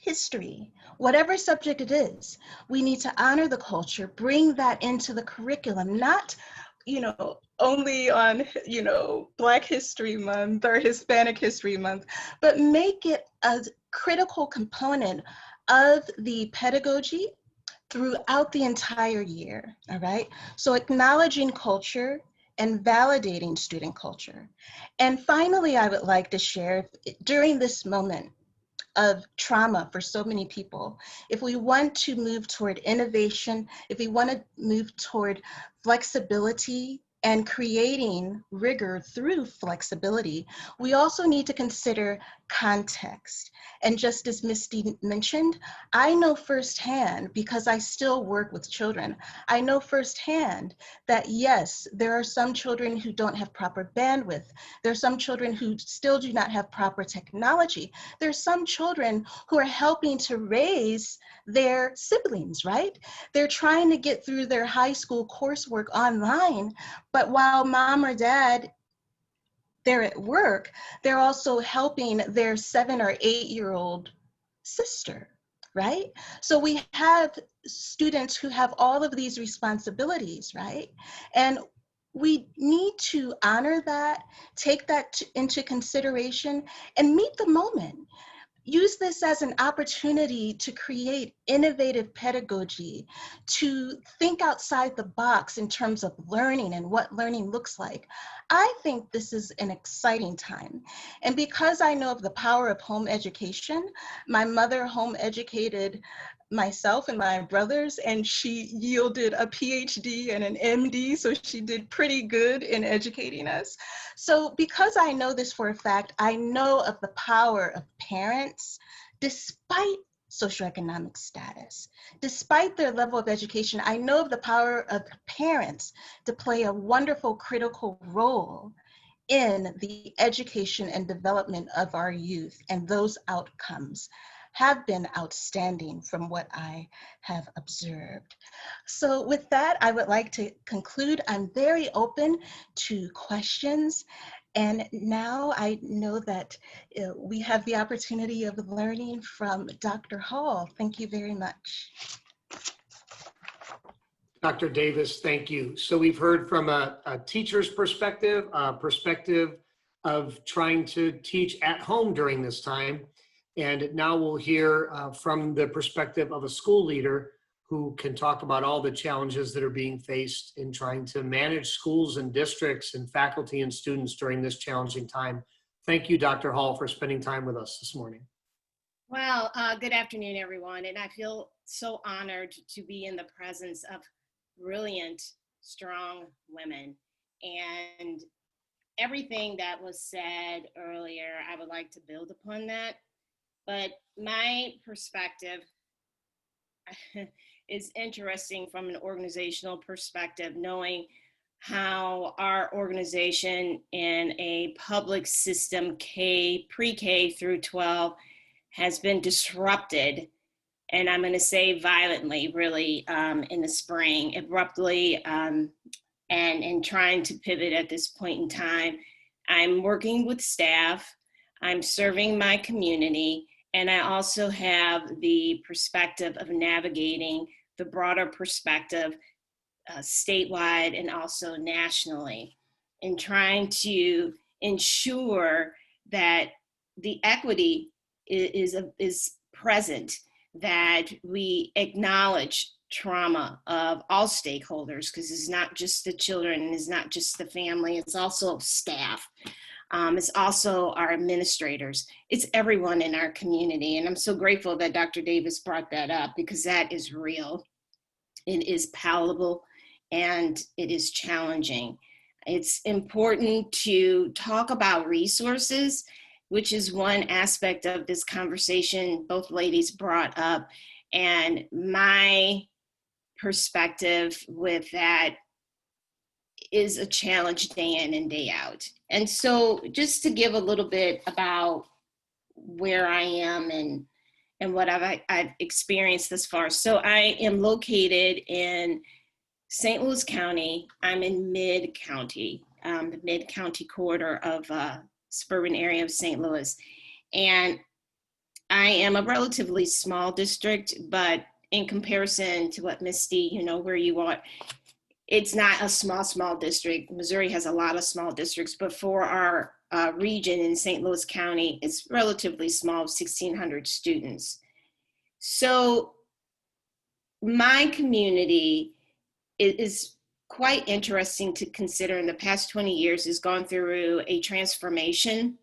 history, whatever subject it is. We need to honor the culture, bring that into the curriculum, not, you know, only on, you know, Black History Month or Hispanic History Month, but make it a critical component of the pedagogy throughout the entire year, all right? So acknowledging culture and validating student culture. And finally, I would like to share, during this moment of trauma for so many people, if we want to move toward innovation, if we want to move toward flexibility and creating rigor through flexibility, we also need to consider context. And just as Misty mentioned, I know firsthand, because I still work with children, I know firsthand that yes, there are some children who don't have proper bandwidth. There are some children who still do not have proper technology. There's some children who are helping to raise their siblings, right? They're trying to get through their high school coursework online, but while mom or dad, they're at work, they're also helping their 7 or 8-year-old sister, right? So we have students who have all of these responsibilities, right? And we need to honor that, take that into consideration, and meet the moment. Use this as an opportunity to create innovative pedagogy, to think outside the box in terms of learning and what learning looks like. I think this is an exciting time. And because I know of the power of home education, my mother home educated myself and my brothers, and she yielded a PhD and an MD, so she did pretty good in educating us. So because I know this for a fact, I know of the power of parents, despite socioeconomic status, despite their level of education. I know of the power of parents to play a wonderful critical role in the education and development of our youth, and those outcomes have been outstanding from what I have observed. So with that, I would like to conclude. I'm very open to questions. And now I know that we have the opportunity of learning from Dr. Hall. Thank you very much. Dr. Davis, thank you. So we've heard from a teacher's perspective, a perspective of trying to teach at home during this time. And now we'll hear from the perspective of a school leader who can talk about all the challenges that are being faced in trying to manage schools and districts and faculty and students during this challenging time. Thank you, Dr. Hall, for spending time with us this morning. Well, good afternoon, everyone. And I feel so honored to be in the presence of brilliant, strong women. And everything that was said earlier, I would like to build upon that. But my perspective is interesting from an organizational perspective, knowing how our organization in a public system, pre-K through 12, has been disrupted, and I'm going to say violently, really, in the spring, abruptly, and trying to pivot at this point in time. I'm working with staff, I'm serving my community, and I also have the perspective of navigating the broader perspective statewide and also nationally, in trying to ensure that the equity is present, that we acknowledge trauma of all stakeholders, because it's not just the children, it's not just the family, it's also staff. It's also our administrators. It's everyone in our community. And I'm so grateful that Dr. Davis brought that up, because that is real. It is palatable and it is challenging. It's important to talk about resources, which is one aspect of this conversation both ladies brought up. And my perspective with that is a challenge day in and day out. And so just to give a little bit about where I am and what I've experienced thus far. So I am located in St. Louis County. I'm in Mid-County, the Mid-County corridor of suburban area of St. Louis. And I am a relatively small district, but in comparison to what Misty, where you are, it's not a small district. Missouri has a lot of small districts, but for our region in St. Louis County, it's relatively small, 1,600 students. So my community is quite interesting to consider. In the past 20 years has gone through a transformation.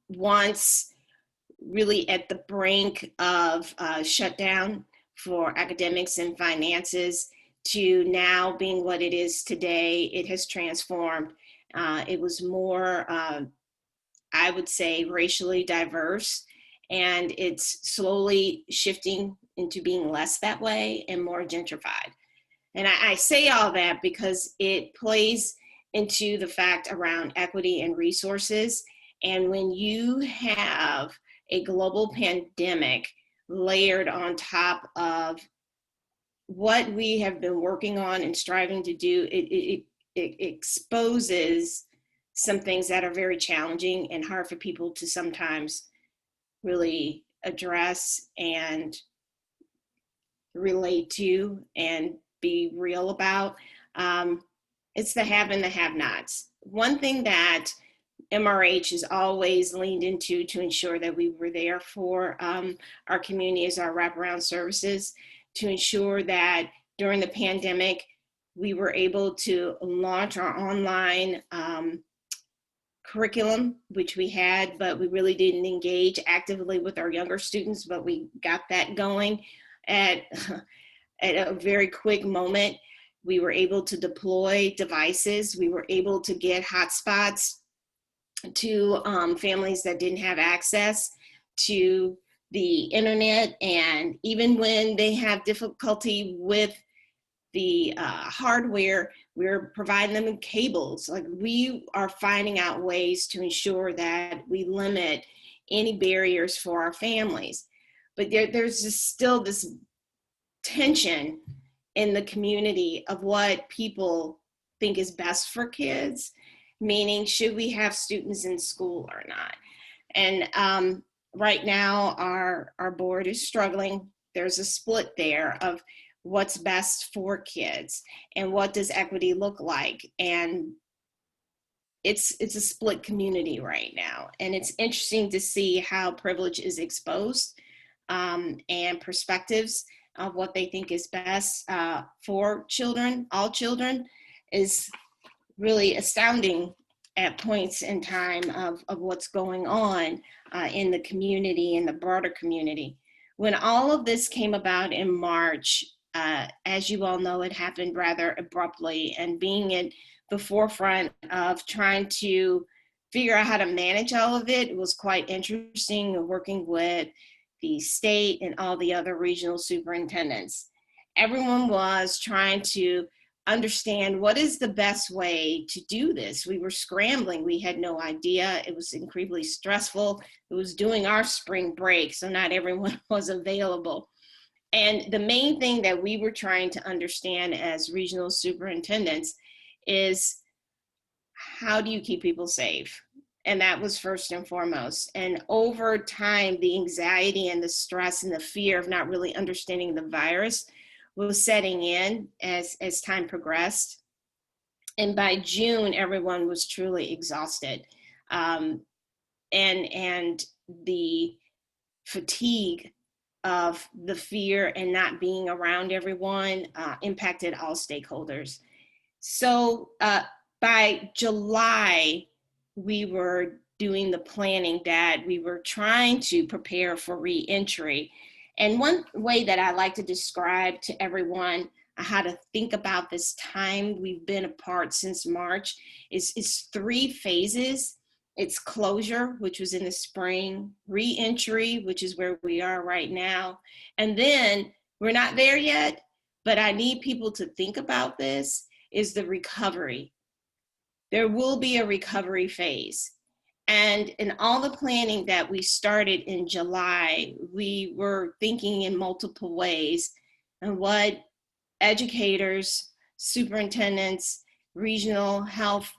Once really at the brink of shutdown for academics and finances, to now being what it is today, it has transformed. It was more, I would say, racially diverse, and it's slowly shifting into being less that way and more gentrified. And I say all that because it plays into the fact around equity and resources. And when you have a global pandemic layered on top of what we have been working on and striving to do, it exposes some things that are very challenging and hard for people to sometimes really address and relate to and be real about. It's the have and the have-nots. One thing that MRH has always leaned into to ensure that we were there for our community is our wraparound services, to ensure that during the pandemic, we were able to launch our online curriculum, which we had, but we really didn't engage actively with our younger students, but we got that going at a very quick moment. We were able to deploy devices. We were able to get hotspots to families that didn't have access to the internet. And even when they have difficulty with the hardware, we're providing them with cables. Like, we are finding out ways to ensure that we limit any barriers for our families. But there's just still this tension in the community of what people think is best for kids, meaning, should we have students in school or not? And right now, our board is struggling. There's a split there of what's best for kids and what does equity look like. And it's a split community right now. And it's interesting to see how privilege is exposed and perspectives of what they think is best for children, all children, is really astounding at points in time of what's going on in the community, in the broader community. When all of this came about in March, as you all know, it happened rather abruptly, and being at the forefront of trying to figure out how to manage all of it, it was quite interesting, working with the state and all the other regional superintendents. Everyone was trying to understand what is the best way to do this. We were scrambling. We had no idea. It was incredibly stressful. It was during our spring break, so not everyone was available. And the main thing that we were trying to understand as regional superintendents is, how do you keep people safe? And that was first and foremost. And over time, the anxiety and the stress and the fear of not really understanding the virus was setting in as time progressed. And by June, everyone was truly exhausted. And the fatigue of the fear and not being around everyone impacted all stakeholders. So by July, we were doing the planning that we were trying to prepare for re-entry. And one way that I like to describe to everyone how to think about this time we've been apart since March is 3 phases. It's closure, which was in the spring, re-entry, which is where we are right now. And then, we're not there yet, but I need people to think about this, is the recovery. There will be a recovery phase. And in all the planning that we started in July, we were thinking in multiple ways and what educators, superintendents, regional health,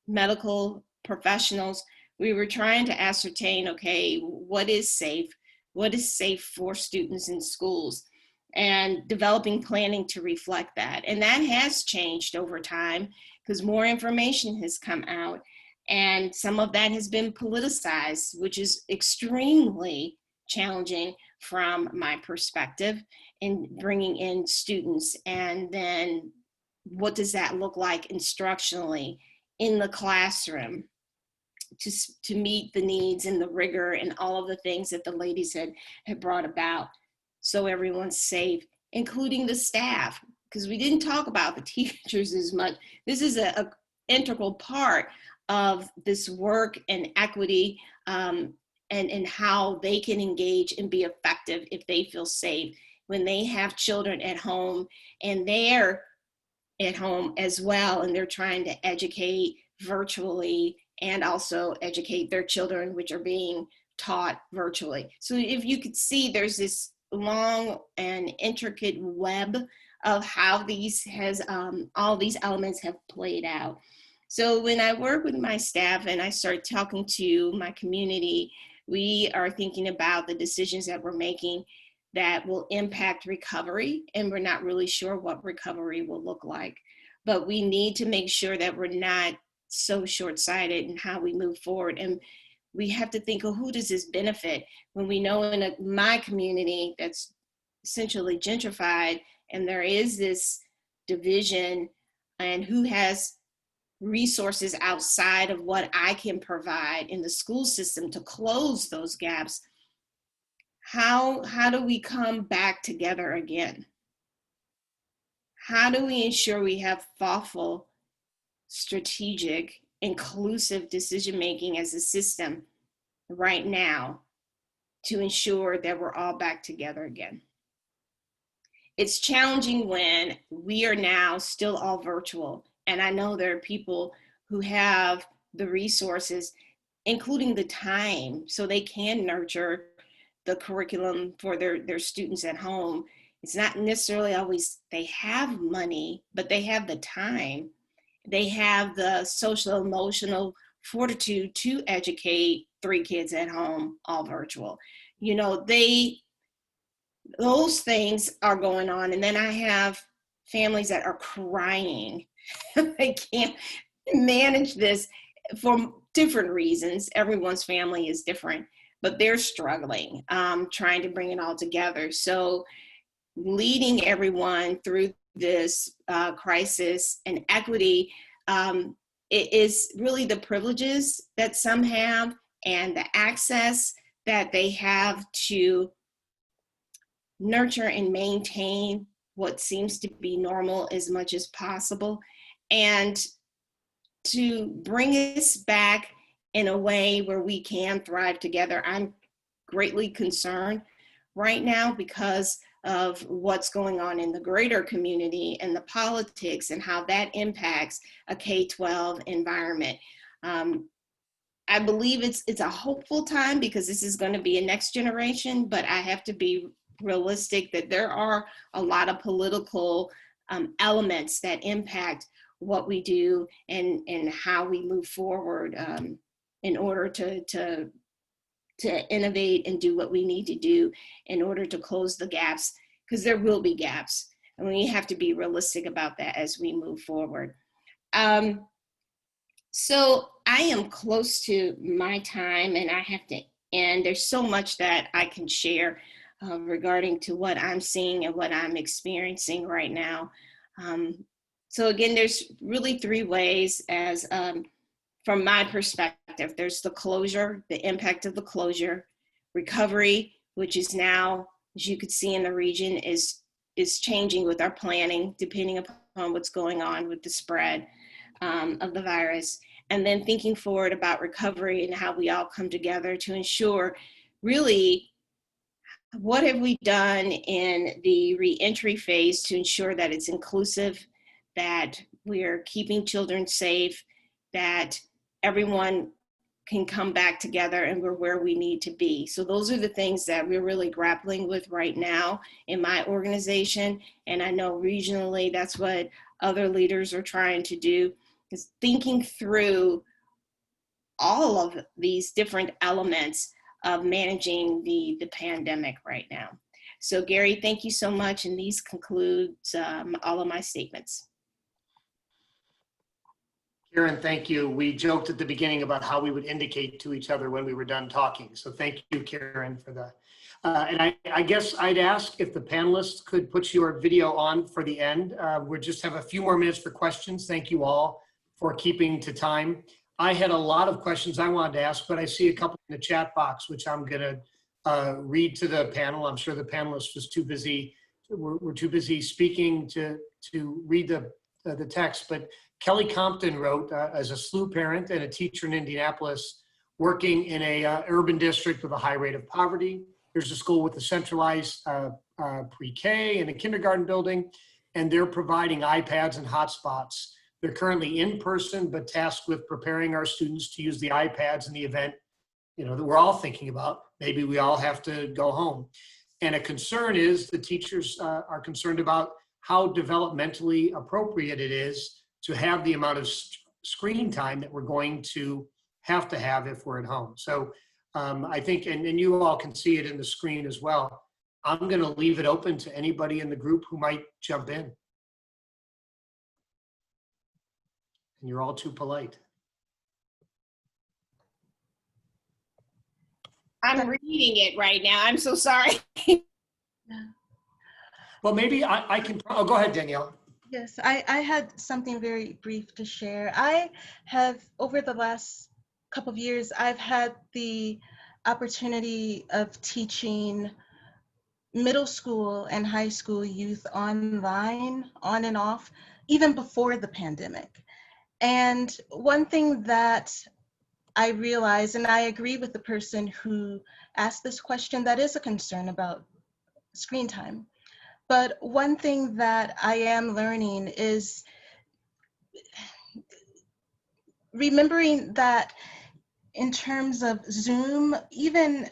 medical professionals, we were trying to ascertain, okay, what is safe? What is safe for students in schools? And developing planning to reflect that. And that has changed over time because more information has come out. And some of that has been politicized, which is extremely challenging from my perspective in bringing in students. And then what does that look like instructionally in the classroom to meet the needs and the rigor and all of the things that the ladies had brought about so everyone's safe, including the staff, because we didn't talk about the teachers as much. This is an integral part of this work and equity and how they can engage and be effective if they feel safe when they have children at home and they're at home as well and they're trying to educate virtually and also educate their children, which are being taught virtually. So if you could see, there's this long and intricate web of how these all these elements have played out. So when I work with my staff and I start talking to my community, we are thinking about the decisions that we're making that will impact recovery, and we're not really sure what recovery will look like. but we need to make sure that we're not so short-sighted in how we move forward. And we have to think of who does this benefit when we know in my community that's essentially gentrified, and there is this division and who has resources outside of what I can provide in the school system to close those gaps. How do we come back together again? How do we ensure we have thoughtful, strategic, inclusive decision-making as a system right now to ensure that we're all back together again? It's challenging when we are now still all virtual. And I know there are people who have the resources, including the time, so they can nurture the curriculum for their students at home. It's not necessarily always they have money, but they have the time. They have the social emotional fortitude to educate 3 kids at home, all virtual. You know, those things are going on. And then I have families that are crying. They can't manage this for different reasons. Everyone's family is different, but they're struggling, trying to bring it all together. So leading everyone through this crisis and equity, it is really the privileges that some have and the access that they have to nurture and maintain what seems to be normal as much as possible, and to bring us back in a way where we can thrive together. I'm greatly concerned right now because of what's going on in the greater community and the politics and how that impacts a K-12 environment. I believe it's a hopeful time because this is going to be a next generation, but I have to be realistic that there are a lot of political elements that impact what we do and how we move forward in order to innovate and do what we need to do in order to close the gaps, because there will be gaps, and we have to be realistic about that as we move forward. So I am close to my time and I have to end. There's so much that I can share regarding to what I'm seeing and what I'm experiencing right now. So again, there's really 3 ways as from my perspective. There's the closure, the impact of the closure, recovery, which is now, as you could see in the region, is changing with our planning, depending upon what's going on with the spread of the virus. And then thinking forward about recovery and how we all come together to ensure really what have we done in the reentry phase to ensure that it's inclusive, that we're keeping children safe, that everyone can come back together and we're where we need to be. So those are the things that we're really grappling with right now in my organization. And I know regionally, that's what other leaders are trying to do, is thinking through all of these different elements of managing the pandemic right now. So Gary, thank you so much. And these concludes all of my statements. Karen, thank you. We joked at the beginning about how we would indicate to each other when we were done talking. So thank you, Karen, for that. And I guess I'd ask if the panelists could put your video on for the end. We'll just have a few more minutes for questions. Thank you all for keeping to time. I had a lot of questions I wanted to ask, but I see a couple in the chat box, which I'm going to read to the panel. I'm sure the panelists was too busy. We're too busy speaking to read the text, but Kelly Compton wrote, as a SLU parent and a teacher in Indianapolis, working in a urban district with a high rate of poverty. There's a school with a centralized pre-K and a kindergarten building, and they're providing iPads and hotspots. They're currently in person, but tasked with preparing our students to use the iPads in the event, you know, that we're all thinking about. Maybe we all have to go home. And a concern is the teachers are concerned about how developmentally appropriate it is to have the amount of screen time that we're going to have if we're at home. So I think, and you all can see it in the screen as well. I'm going to leave it open to anybody in the group who might jump in. And you're all too polite. I'm reading it right now. I'm so sorry. Well, maybe I can, oh, go ahead, Danielle. Yes, I had something very brief to share. I have, over the last couple of years, I've had the opportunity of teaching middle school and high school youth online, on and off, even before the pandemic. And one thing that I realize, and I agree with the person who asked this question, that is a concern about screen time. But one thing that I am learning is remembering that in terms of Zoom, even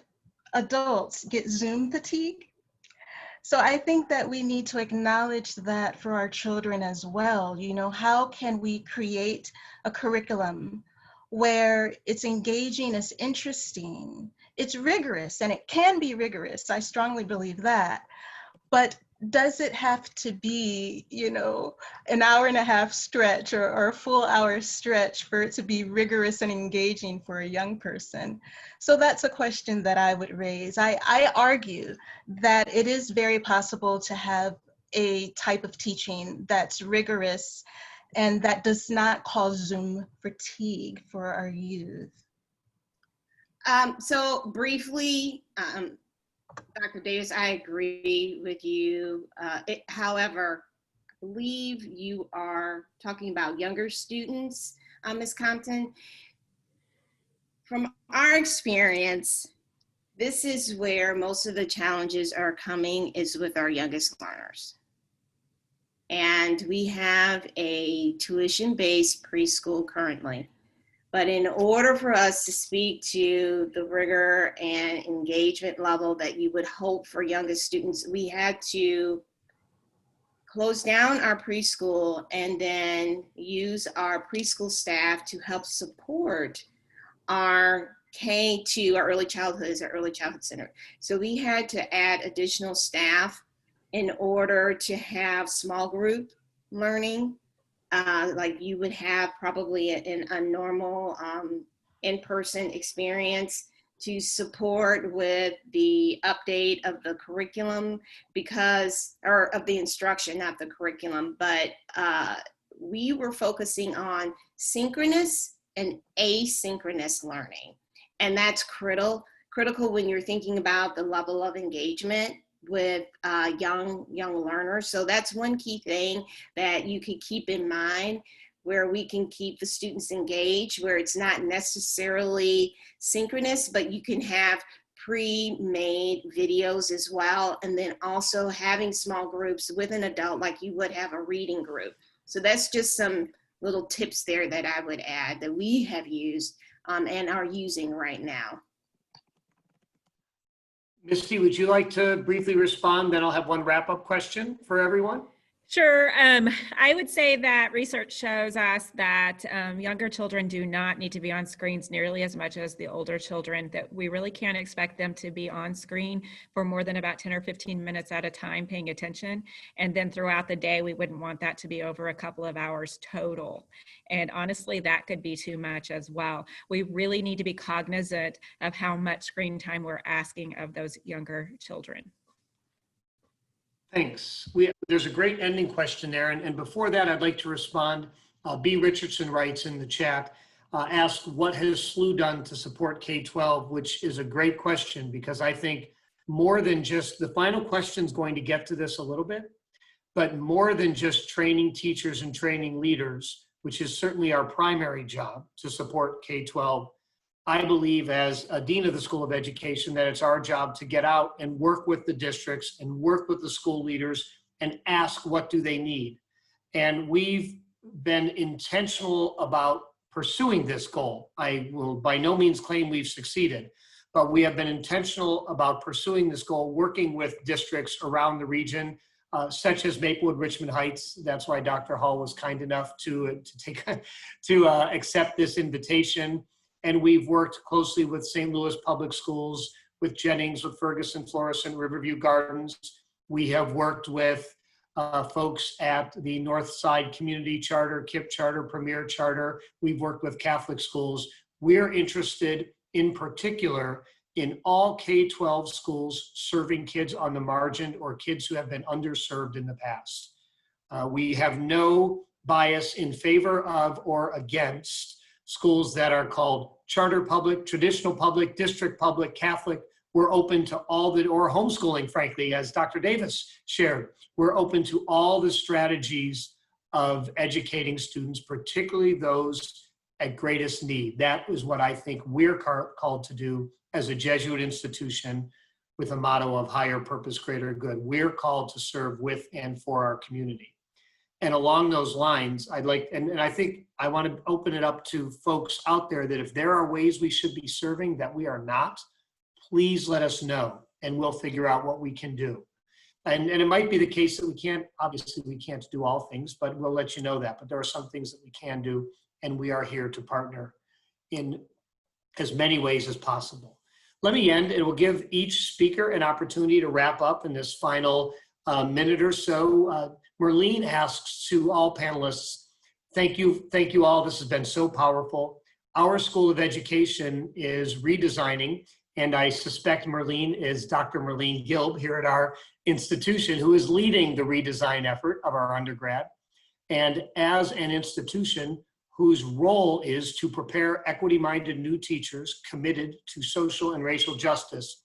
adults get Zoom fatigue. So I think that we need to acknowledge that for our children as well. You know, how can we create a curriculum where it's engaging, it's interesting, it's rigorous, and it can be rigorous. I strongly believe that. But does it have to be, you know, an hour and a half stretch or a full hour stretch for it to be rigorous and engaging for a young person? So that's a question that I would raise. I argue that it is very possible to have a type of teaching that's rigorous and that does not cause Zoom fatigue for our youth. So briefly, Dr. Davis, I agree with you. However, I believe you are talking about younger students, Ms. Compton. From our experience, this is where most of the challenges are coming, is with our youngest learners. And we have a tuition-based preschool currently. But in order for us to speak to the rigor and engagement level that you would hope for youngest students, we had to close down our preschool and then use our preschool staff to help support our K2, our early childhood is our early childhood center. So we had to add additional staff in order to have small group learning, like you would have probably in a normal in-person experience, to support with the update of the curriculum, or of the instruction, not the curriculum, but we were focusing on synchronous and asynchronous learning. And that's critical when you're thinking about the level of engagement with young learners. So that's one key thing that you could keep in mind, where we can keep the students engaged, where it's not necessarily synchronous, but you can have pre-made videos as well. And then also having small groups with an adult, like you would have a reading group. So that's just some little tips there that I would add that we have used and are using right now. Misty, would you like to briefly respond? Then I'll have one wrap-up question for everyone. Sure. I would say that research shows us that younger children do not need to be on screens nearly as much as the older children, that we really can't expect them to be on screen for more than about 10 or 15 minutes at a time paying attention. And then throughout the day, we wouldn't want that to be over a couple of hours total. And honestly, that could be too much as well. We really need to be cognizant of how much screen time we're asking of those younger children. Thanks. There's a great ending question there. And before that, I'd like to respond. B. Richardson writes in the chat, asked, what has SLU done to support K-12, which is a great question, because I think more than just, the final question is going to get to this a little bit, but more than just training teachers and training leaders, which is certainly our primary job to support K-12. I believe, as a dean of the School of Education, that it's our job to get out and work with the districts and work with the school leaders and ask, what do they need? And we've been intentional about pursuing this goal. I will by no means claim we've succeeded, but we have been intentional about pursuing this goal, working with districts around the region, such as Maplewood, Richmond Heights. That's why Dr. Hall was kind enough to accept this invitation. And we've worked closely with St. Louis Public Schools, with Jennings, with Ferguson, Florissant, Riverview Gardens. We have worked with folks at the Northside Community Charter, KIPP Charter, Premier Charter. We've worked with Catholic schools. We're interested in particular in all K-12 schools serving kids on the margin or kids who have been underserved in the past. We have no bias in favor of or against schools that are called charter public, traditional public, district public, Catholic. We're open to all the, or homeschooling, frankly, as Dr. Davis shared. We're open to all the strategies of educating students, particularly those at greatest need. That is what I think we're called to do as a Jesuit institution with a motto of higher purpose, greater good. We're called to serve with and for our community. And along those lines, I'd like, and I think I want to open it up to folks out there that if there are ways we should be serving that we are not, please let us know and we'll figure out what we can do. And it might be the case that we can't, obviously we can't do all things, but we'll let you know that. But there are some things that we can do, and we are here to partner in as many ways as possible. Let me end. It will give each speaker an opportunity to wrap up in this final minute or so. Merlene asks to all panelists, thank you all. This has been so powerful. Our School of Education is redesigning, and I suspect Merlene is Dr. Merlene Gilb here at our institution, who is leading the redesign effort of our undergrad. And as an institution whose role is to prepare equity-minded new teachers committed to social and racial justice,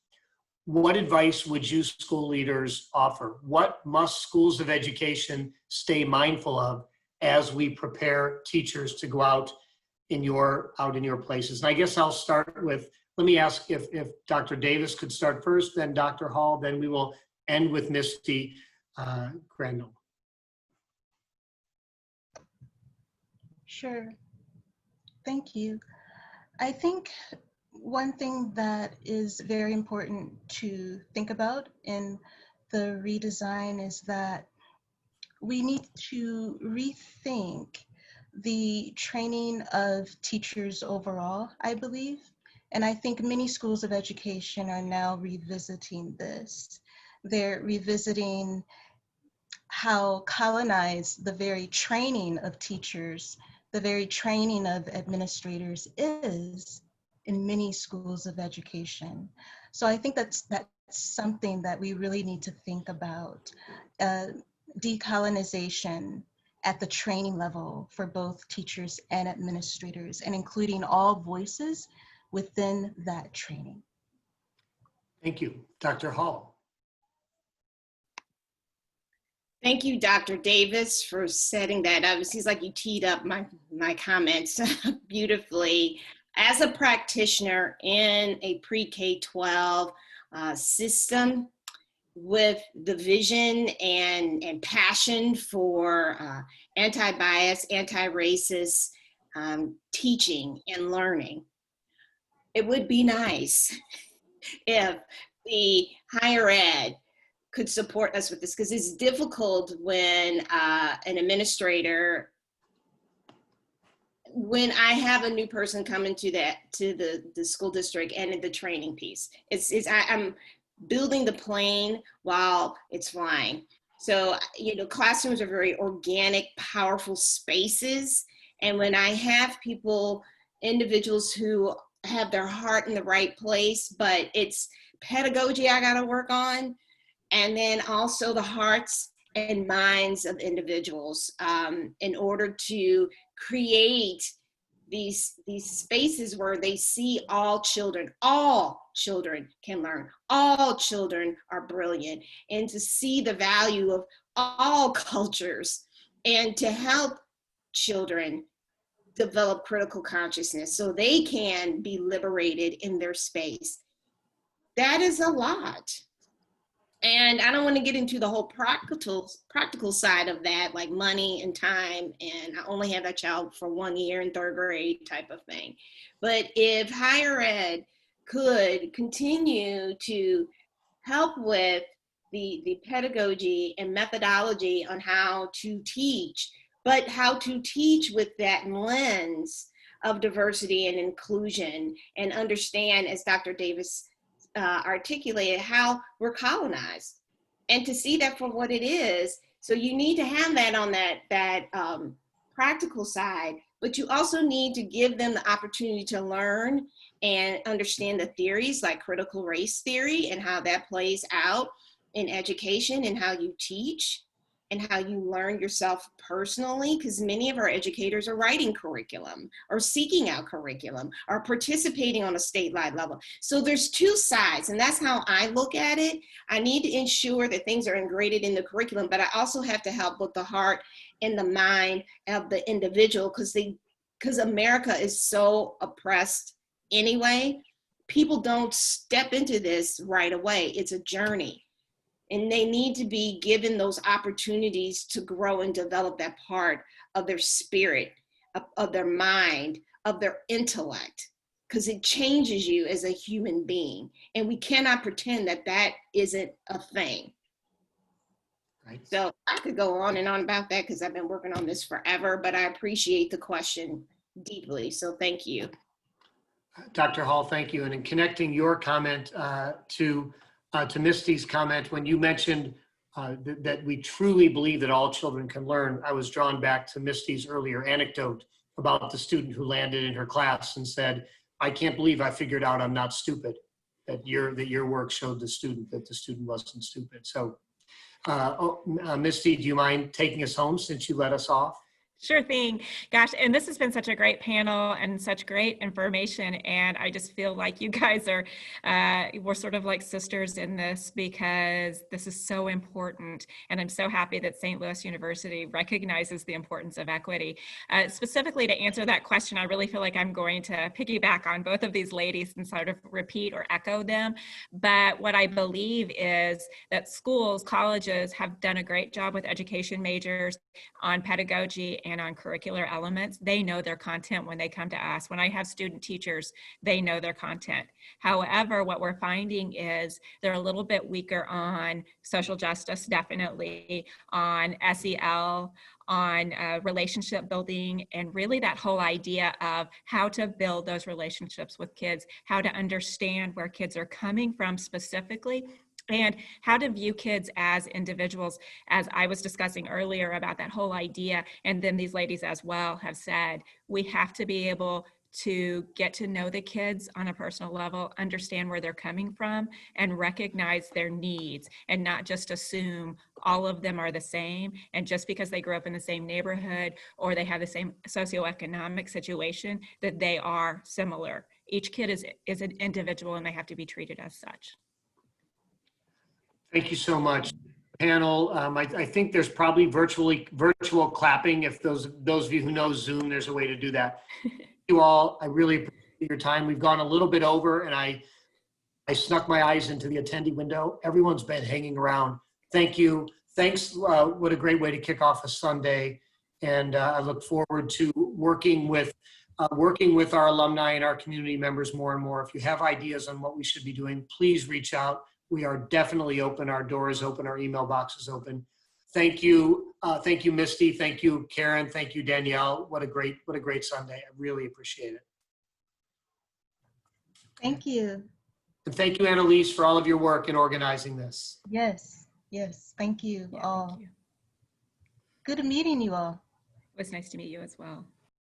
what advice would you school leaders offer? What must schools of education stay mindful of as we prepare teachers to go out in your places? And I guess I'll start with, let me ask if Dr. Davis could start first, then Dr. Hall, then we will end with Misty Grandel. Sure. Thank you. I think one thing that is very important to think about in the redesign is that we need to rethink the training of teachers overall, I believe. And I think many schools of education are now revisiting this. They're revisiting how colonized the very training of teachers, the very training of administrators is in many schools of education. So I think that's something that we really need to think about. Decolonization at the training level for both teachers and administrators, and including all voices within that training. Thank you. Dr. Hall. Thank you, Dr. Davis, for setting that up. It seems like you teed up my comments beautifully. As a practitioner in a pre-K-12 system with the vision and passion for anti-bias, anti-racist teaching and learning, it would be nice if the higher ed could support us with this, because it's difficult when an administrator, when I have a new person come into the school district and in the training piece, I'm building the plane while it's flying. So, you know, classrooms are very organic, powerful spaces. And when I have people, individuals who have their heart in the right place, but it's pedagogy I gotta work on, and then also the hearts and minds of individuals in order to create these spaces where they see all children can learn, all children are brilliant, and to see the value of all cultures, and to help children develop critical consciousness so they can be liberated in their space. That is a lot. And I don't want to get into the whole practical side of that, like money and time, and I only have that child for 1 year in 3rd grade type of thing. But if higher ed could continue to help with the pedagogy and methodology on how to teach, but how to teach with that lens of diversity and inclusion, and understand, as Dr. Davis articulated, how we're colonized, and to see that for what it is, So you need to have that on that practical side, but you also need to give them the opportunity to learn and understand the theories like critical race theory and how that plays out in education and how you teach and how you learn yourself personally, because many of our educators are writing curriculum or seeking out curriculum or participating on a statewide level. So there's two sides, and that's how I look at it. I need to ensure that things are integrated in the curriculum, but I also have to help with the heart and the mind of the individual, because America is so oppressed anyway. People don't step into this right away. It's a journey. And they need to be given those opportunities to grow and develop that part of their spirit, of their mind, of their intellect, because it changes you as a human being. And we cannot pretend that that isn't a thing. Right. So I could go on and on about that because I've been working on this forever, but I appreciate the question deeply. So thank you. Dr. Hall, thank you. And in connecting your comment to Misty's comment, when you mentioned that we truly believe that all children can learn, I was drawn back to Misty's earlier anecdote about the student who landed in her class and said, "I can't believe I figured out I'm not stupid." That your work showed the student that the student wasn't stupid. So, Misty, do you mind taking us home since you let us off? Sure thing. Gosh, and this has been such a great panel and such great information. And I just feel like you guys are, we're sort of like sisters in this because this is so important. And I'm so happy that St. Louis University recognizes the importance of equity. Specifically to answer that question, I really feel like I'm going to piggyback on both of these ladies and sort of repeat or echo them. But what I believe is that schools, colleges have done a great job with education majors on pedagogy and on curricular elements. They know their content when they come to us. When I have student teachers, they know their content. However, what we're finding is they're a little bit weaker on social justice, definitely, on SEL, on relationship building, and really that whole idea of how to build those relationships with kids, how to understand where kids are coming from specifically, and how to view kids as individuals, as I was discussing earlier about that whole idea. And then these ladies as well have said, we have to be able to get to know the kids on a personal level, understand where they're coming from, and recognize their needs, and not just assume all of them are the same. And just because they grew up in the same neighborhood or they have the same socioeconomic situation, that they are similar. Each kid is an individual and they have to be treated as such. Thank you so much, panel. I think there's probably virtual clapping. If those of you who know Zoom, there's a way to do that. Thank you all. I really appreciate your time. We've gone a little bit over, and I snuck my eyes into the attendee window. Everyone's been hanging around. Thank you. Thanks. What a great way to kick off a Sunday. And I look forward to working with our alumni and our community members more and more. If you have ideas on what we should be doing, please reach out. We are definitely open. Our door is open. Our email box is open. Thank you. Thank you, Misty. Thank you, Karen. Thank you, Danielle. What a great Sunday. I really appreciate it. Thank you. And thank you, Annalise, for all of your work in organizing this. Yes, yes. Thank you all. Thank you. Good meeting you all. It was nice to meet you as well.